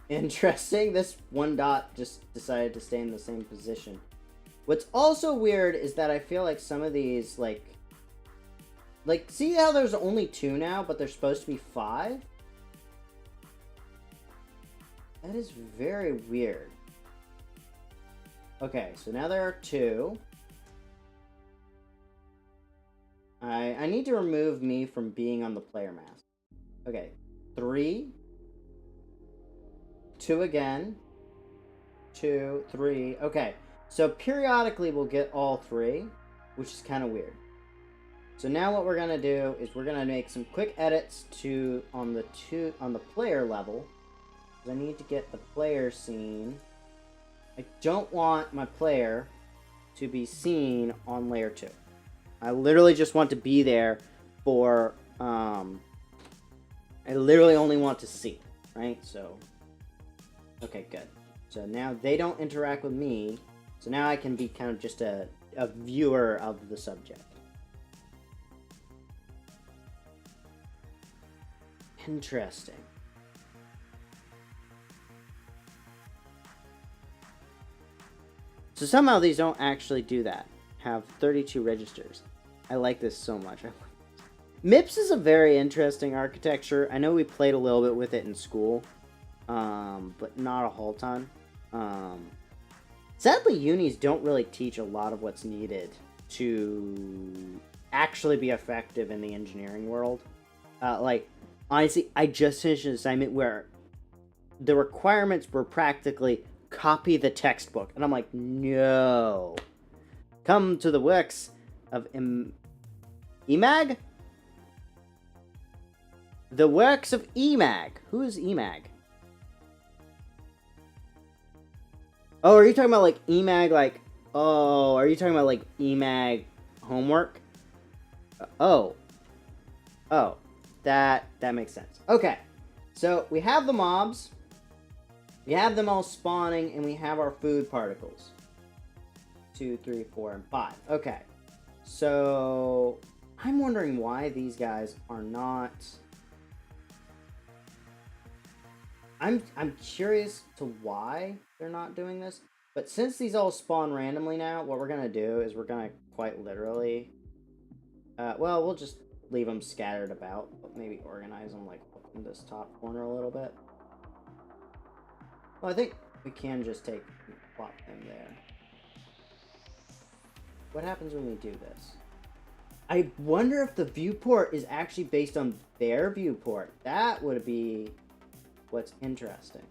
Interesting. This one dot just decided to stay in the same position. What's also weird is that I feel like some of these, like, see how there's only 2 now, but there's supposed to be 5? That is very weird. Okay, so now there are 2. I need to remove me from being on the player mask. Okay, 3. 2 again. 2, 3. Okay. So periodically we'll get all 3, which is kind of weird. So now what we're gonna do is we're gonna make some quick edits on the player level. I need to get the player scene. I don't want my player to be seen on layer 2. I literally just want to be there for I literally only want to see, right? So okay, good. So now they don't interact with me. So now I can be kind of just a viewer of the subject. Interesting. So somehow these don't actually do that. Have 32 registers. I like this so much. MIPS is a very interesting architecture. I know we played a little bit with it in school, but not a whole ton. Sadly, unis don't really teach a lot of what's needed to actually be effective in the engineering world. Like, honestly, I just finished an assignment where the requirements were practically copy the textbook. And I'm like, no. Come to the works of EMAG? The works of EMAG. Who is EMAG? Oh, are you talking about, like, EMAG, like... Oh, are you talking about, like, EMAG homework? Oh. Oh. That makes sense. Okay. So, we have the mobs. We have them all spawning, and we have our food particles. 2, 3, 4, and 5. Okay. So, I'm wondering why these guys are not... I'm curious to why they're not doing this. But since these all spawn randomly now, what we're going to do is we're going to quite literally... well, we'll just leave them scattered about, but maybe organize them like in this top corner a little bit. Well, I think we can just plop them there. What happens when we do this? I wonder if the viewport is actually based on their viewport. That would be what's interesting.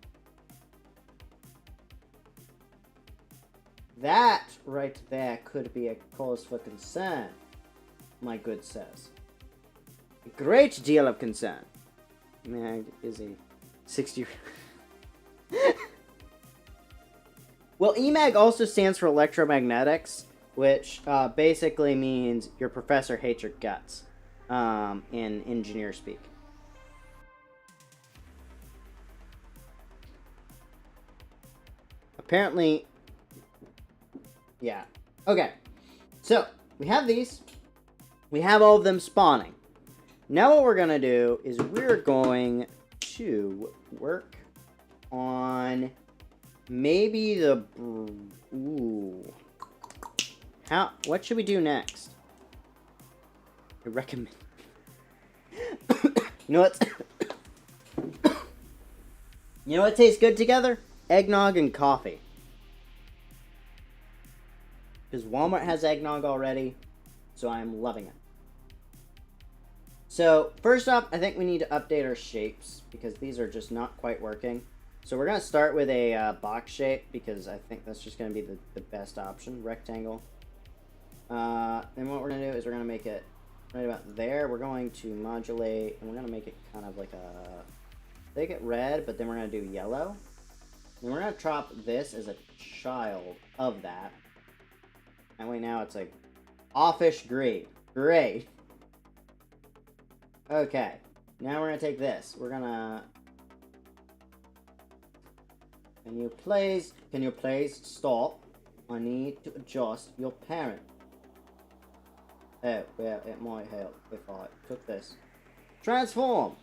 That right there could be a cause for concern, my good sirs. A great deal of concern. Mag is a 60... Well, EMAG also stands for electromagnetics, which basically means your professor hates your guts in engineer speak. Apparently, yeah. Okay, so we have these. We have all of them spawning. Now what we're going to do is we're going to work on maybe the... Ooh. What should we do next? I recommend... You know what? You know what tastes good together? Eggnog and coffee. Because Walmart has eggnog already, so I'm loving it. So, first off, I think we need to update our shapes, because these are just not quite working. So we're going to start with a box shape, because I think that's just going to be the best option. Rectangle. Then what we're going to do is we're going to make it right about there. We're going to modulate, and we're going to make it kind of like a... Make it red, but then we're going to do yellow. And we're going to drop this as a child of that. And wait, now it's like offish green. Great. Okay. Now we're going to take this. We're going to... Can you please stop? I need to adjust your parent. Oh, well, it might help if I took this. Transform!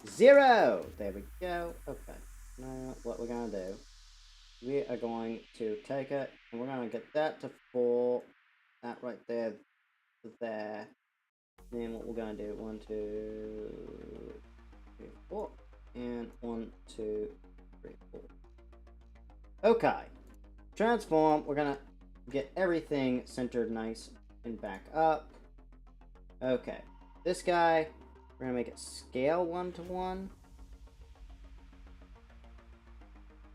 0! There we go. Okay. Now, what we're going to do, we are going to take it, and we're going to get that to 4. That right there to there. Then what we're going to do, 1, 2, 3, 4. And 1, 2, 3, 4. Okay. Transform. We're going to get everything centered nice and back up. Okay. This guy, we're going to make it scale 1 to 1.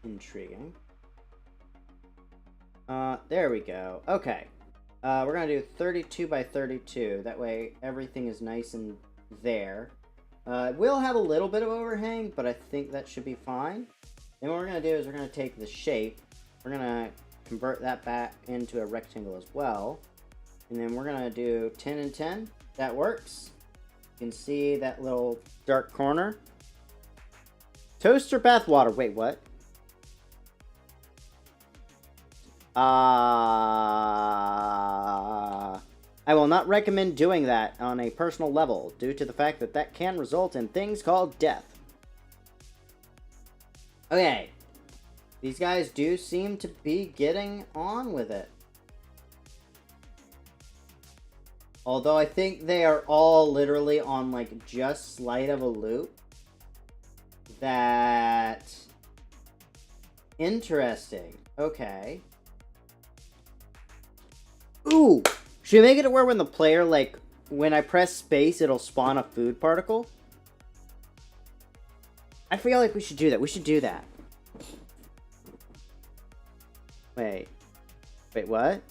Intriguing. There we go. Okay. We're going to do 32 by 32. That way everything is nice and there. We'll have a little bit of overhang, but I think that should be fine. And what we're going to do is we're going to take the shape. We're going to convert that back into a rectangle as well. And then we're going to do 10 and 10. That works. You can see that little dark corner. Toaster bathwater. Wait, what? I will not recommend doing that on a personal level, due to the fact that that can result in things called death. Okay. These guys do seem to be getting on with it. Although I think they are all literally on like just slight of a loop. That... Interesting. Okay. Ooh! Should we make it to where when the player, like, when I press space, it'll spawn a food particle? I feel like we should do that. We should do that. Wait. Wait, what?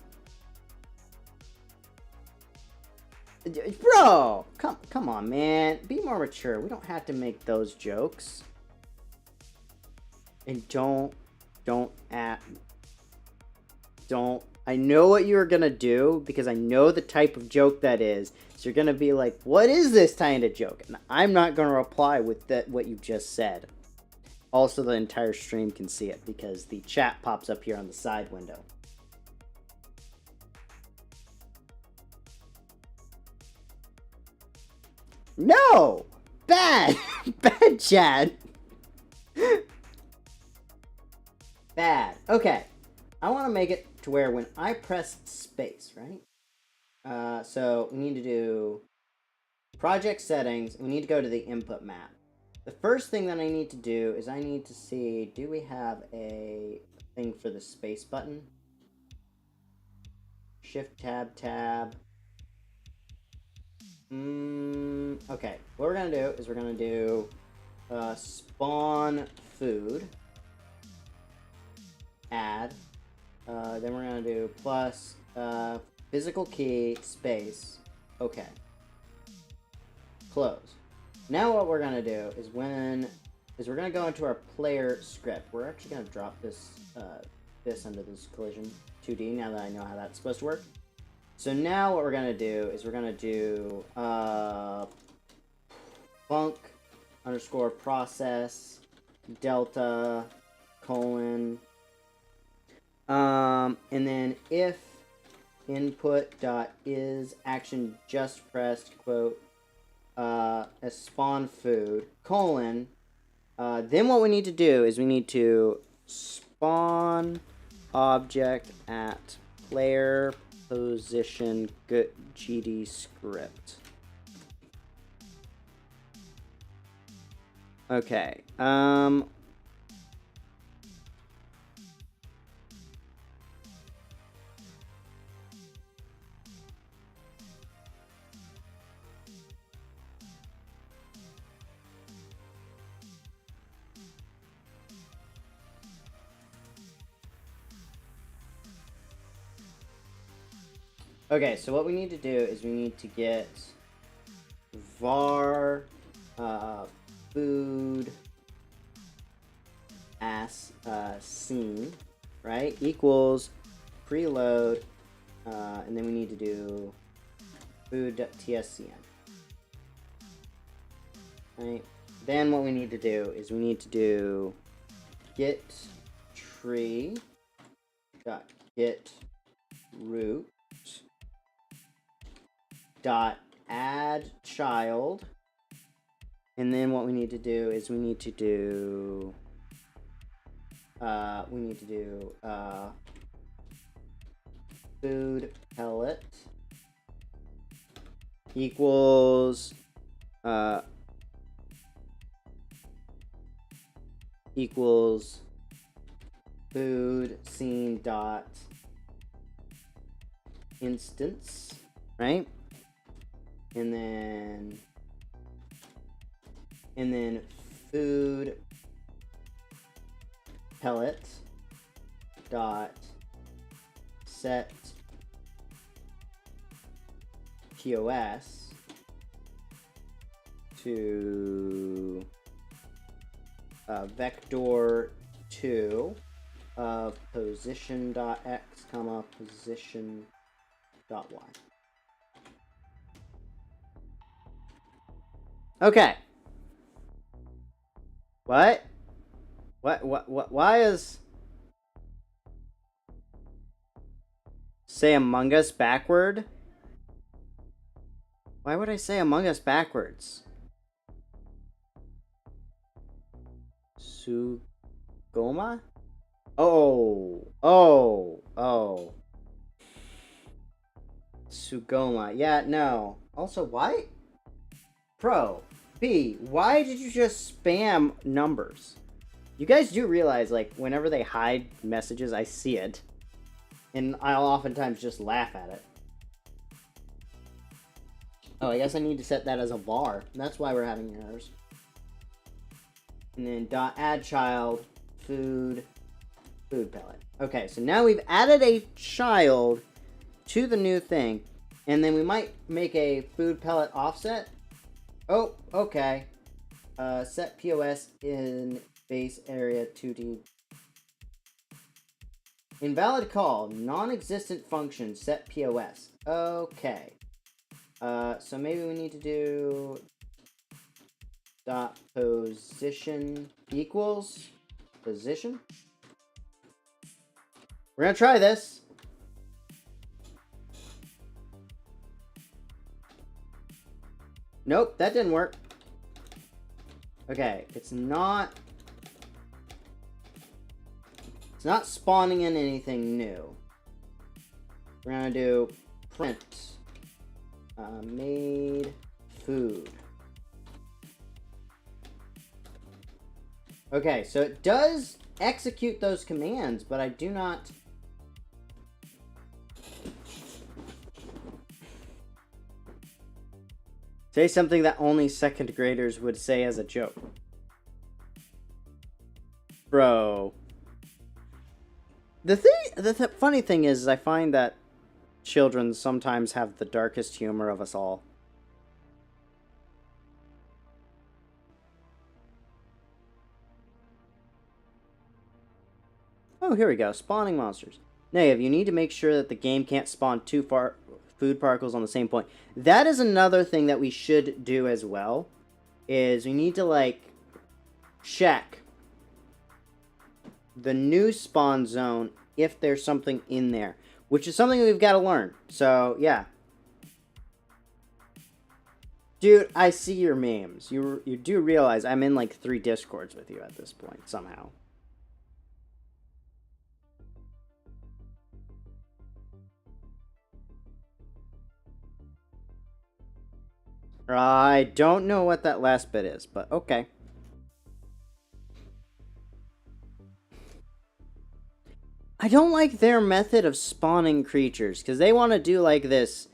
Bro! Come on, man. Be more mature. We don't have to make those jokes. And don't I know what you're gonna do, because I know the type of joke that is. So you're gonna be like, what is this kind of joke? And I'm not gonna reply with what you just said. Also, the entire stream can see it, because the chat pops up here on the side window. No! Bad! Bad chat! Bad. Okay. I want to make it to where when I press space, right? So we need to do project settings. We need to go to the input map. The first thing that I need to do is I need to see, do we have a thing for the space button? Shift tab tab. Okay, what we're gonna do is we're gonna do spawn food, add, then we're gonna do plus physical key space, okay, close. Now what we're gonna do is we're gonna go into our player script. We're actually gonna drop this this under this collision 2D now that I know how that's supposed to work. So now what we're gonna do is we're gonna do func underscore process delta colon and then if input dot is action just pressed quote as spawn food colon then what we need to do is we need to spawn object at player position GD script. Okay. Okay, so what we need to do is we need to get var food as scene, right, equals preload, and then we need to do food.tscn. Right. Then what we need to do is we need to do get tree dot get root dot add child, and then what we need to do is we need to do food pellet equals equals food scene dot instance, right? And then food pellet dot set POS to vector 2 of position.x comma position.y. Okay. What? Why is say Among Us backward? Why would I say Among Us backwards? Sugoma? Oh. Sugoma. Yeah, no. Also, why? Pro. B, why did you just spam numbers? You guys do realize, like, whenever they hide messages, I see it. And I'll oftentimes just laugh at it. Oh, I guess I need to set that as a var. That's why we're having errors. And then dot add child food pellet. Okay, so now we've added a child to the new thing. And then we might make a food pellet offset. Oh, okay. Set POS in base area 2D. Invalid call. Non-existent function. Set POS. Okay. So maybe we need to do dot position equals position. We're gonna try this. Nope, that didn't work. Okay, it's not It's not spawning in anything new. We're gonna do print made food. Okay, so it does execute those commands, but I do not... Say something that only second graders would say as a joke. Bro. The funny thing is I find that children sometimes have the darkest humor of us all. Oh, here we go. Spawning monsters. Negative, you need to make sure that the game can't spawn two food particles on the same point. That is another thing that we should do as well. Is we need to, like, check the new spawn zone if there's something in there. Which is something we've got to learn. So, yeah. Dude, I see your memes. You do realize I'm in, like, 3 Discords with you at this point, somehow. I don't know what that last bit is, but okay. I don't like their method of spawning creatures, because they want to do, like, this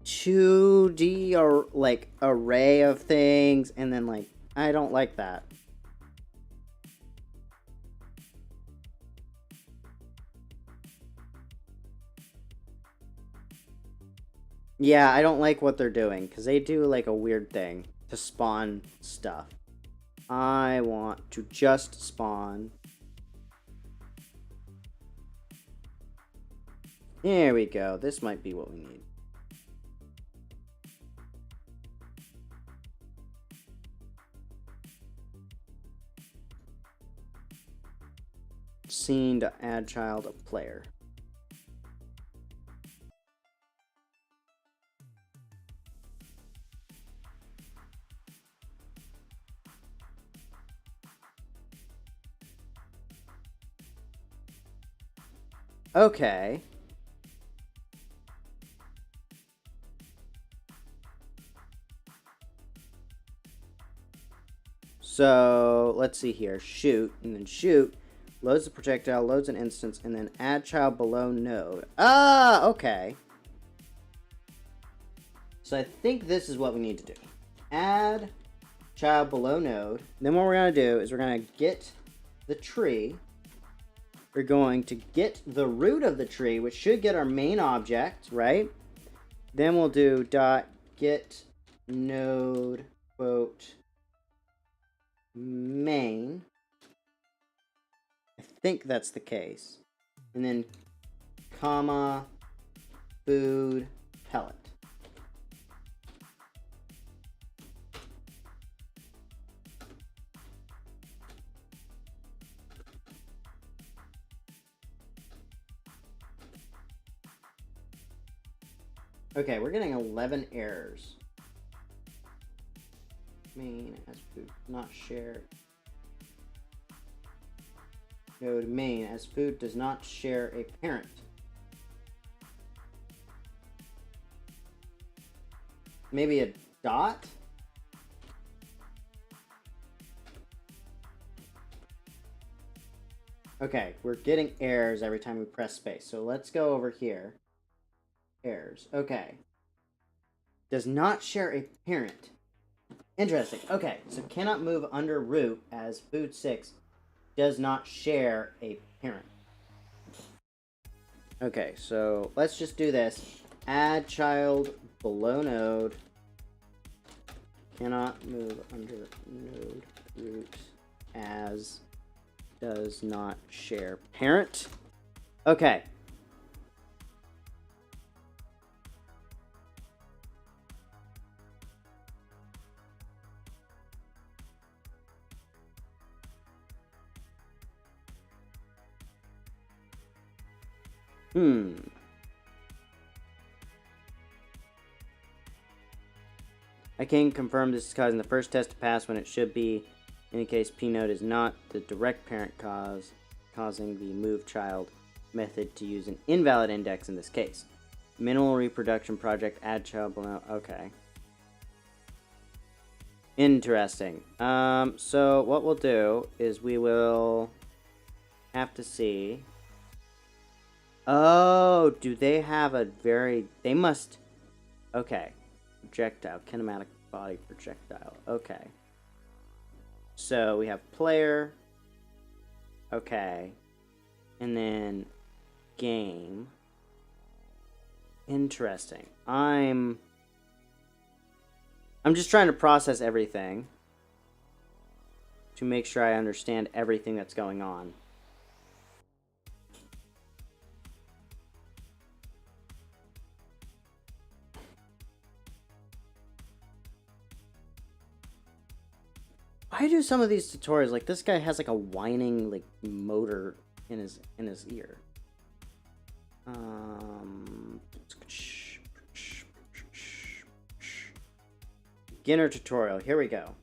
2D or, like, array of things, and then, like, I don't like that. Yeah, I don't like what they're doing, because they do, like, a weird thing to spawn stuff. I want to just spawn. There we go. This might be what we need. Scene to add child of player. Okay. So, let's see here. Shoot, and then shoot. Loads the projectile, loads an instance, and then add child below node. Ah, okay. So I think this is what we need to do. Add child below node. Then what we're going to do is we're going to get the tree. We're going to get the root of the tree, which should get our main object, right? Then we'll do dot get node quote main. I think that's the case. And then comma food pellet. Okay, we're getting 11 errors. Main as food, not share. Node main as food does not share a parent. Maybe a dot? Okay, we're getting errors every time we press space. So let's go over here. Errors. Okay. Does not share a parent. Interesting. Okay, so cannot move under root as food 6 does not share a parent. Okay, so let's just do this. Add child below node. Cannot move under node root as does not share parent. Okay. I can confirm this is causing the first test to pass when it should be. In any case, P node is not the direct parent cause. causing the move child method to use an invalid index in this case. Minimal reproduction project, add child below. Okay. Interesting. So what we'll do is we will have to see. Oh, do they have a very... They must... Okay. Projectile. Kinematic body projectile. Okay. So we have player. Okay. And then game. Interesting. I'm just trying to process everything to make sure I understand everything that's going on. Why do some of these tutorials, like this guy has like a whining like motor in his ear? Beginner tutorial. Here we go.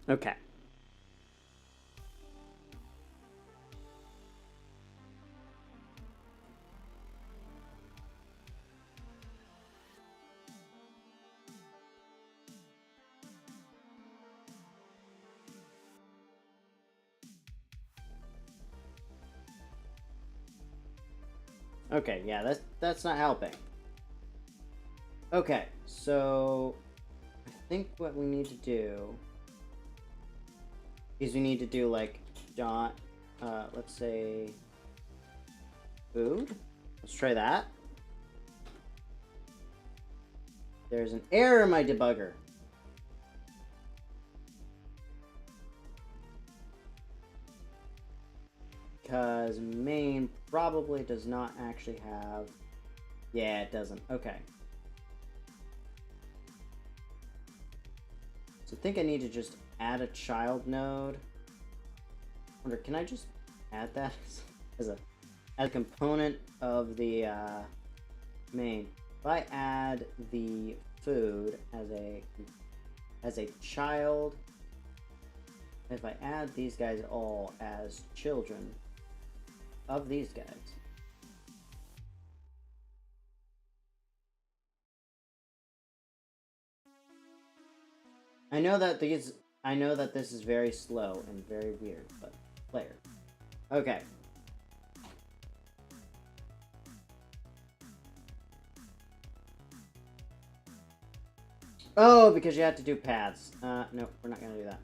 Okay. Okay, yeah, that's not helping. Okay, so I think what we need to do is we need to do like let's say food. Let's try that. There's an error in my debugger. Because main probably does not actually have... Yeah, it doesn't. Okay. So I think I need to just add a child node. I wonder, can I just add that as a component of the main? If I add the food as a child, if I add these guys all as children of these guys. I know that this is very slow and very weird, but player. Okay. Oh, because you have to do paths. No, we're not gonna do that.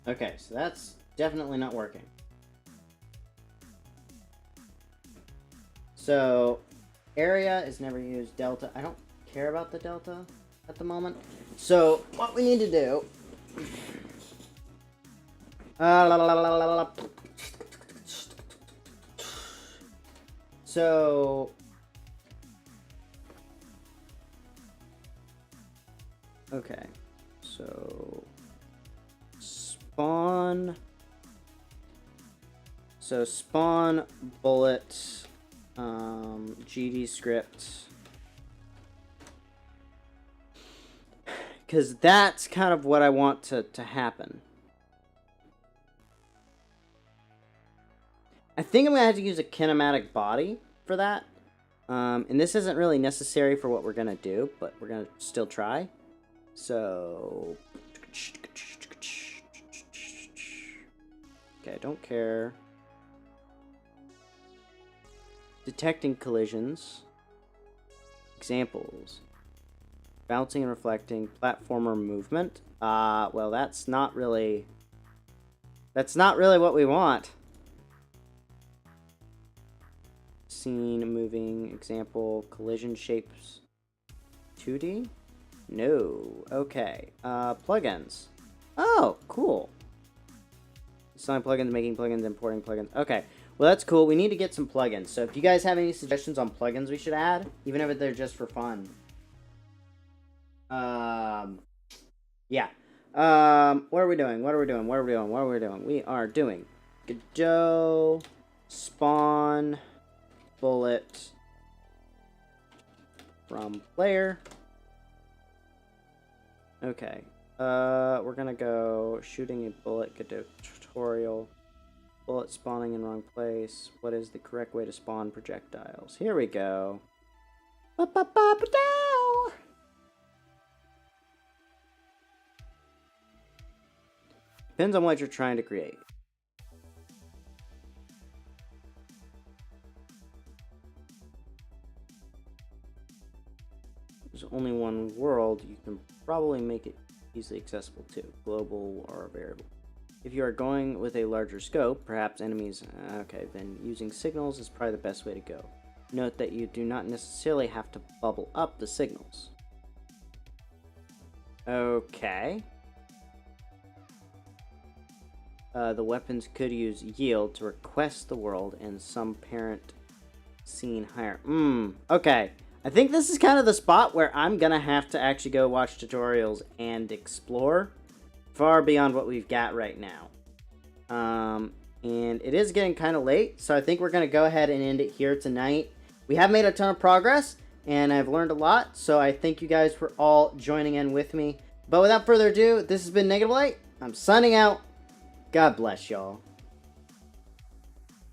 Okay, so that's definitely not working. So, area is never used. Delta, I don't care about the delta at the moment. So, what we need to do... So... Okay, so... Spawn... So, spawn, bullet... GD script, because that's kind of what I want to happen. I think I'm gonna have to use a kinematic body for that, and this isn't really necessary for what we're gonna do, but we're gonna still try. So okay, I don't care. Detecting collisions. Examples. Bouncing and reflecting. Platformer movement. Well, that's not really what we want. Scene moving. Example. Collision shapes. 2D? No. Okay. Plugins. Oh, cool. Selling plugins, making plugins, importing plugins. Okay. Well, that's cool. We need to get some plugins. So if you guys have any suggestions on plugins we should add, even if they're just for fun. Yeah. What are we doing? What are we doing? What are we doing? What are we doing? We are doing Godot, spawn, bullet from player. Okay. We're gonna go shooting a bullet Godot tutorial. Bullet spawning in wrong place. What is the correct way to spawn projectiles? Here we go. Ba-ba-ba-ba-dow! Depends on what you're trying to create. There's only one world. You can probably make it easily accessible to. Global or variable. If you are going with a larger scope, perhaps enemies... Okay, then using signals is probably the best way to go. Note that you do not necessarily have to bubble up the signals. Okay. The weapons could use yield to request the world and some parent scene higher. Okay. I think this is kind of the spot where I'm gonna have to actually go watch tutorials and explore far beyond what we've got right now. And it is getting kind of late, so I think we're gonna go ahead and end it here tonight. We have made a ton of progress, and I've learned a lot, so I thank you guys for all joining in with me. But without further ado, this has been Negative Light. I'm signing out. God bless y'all.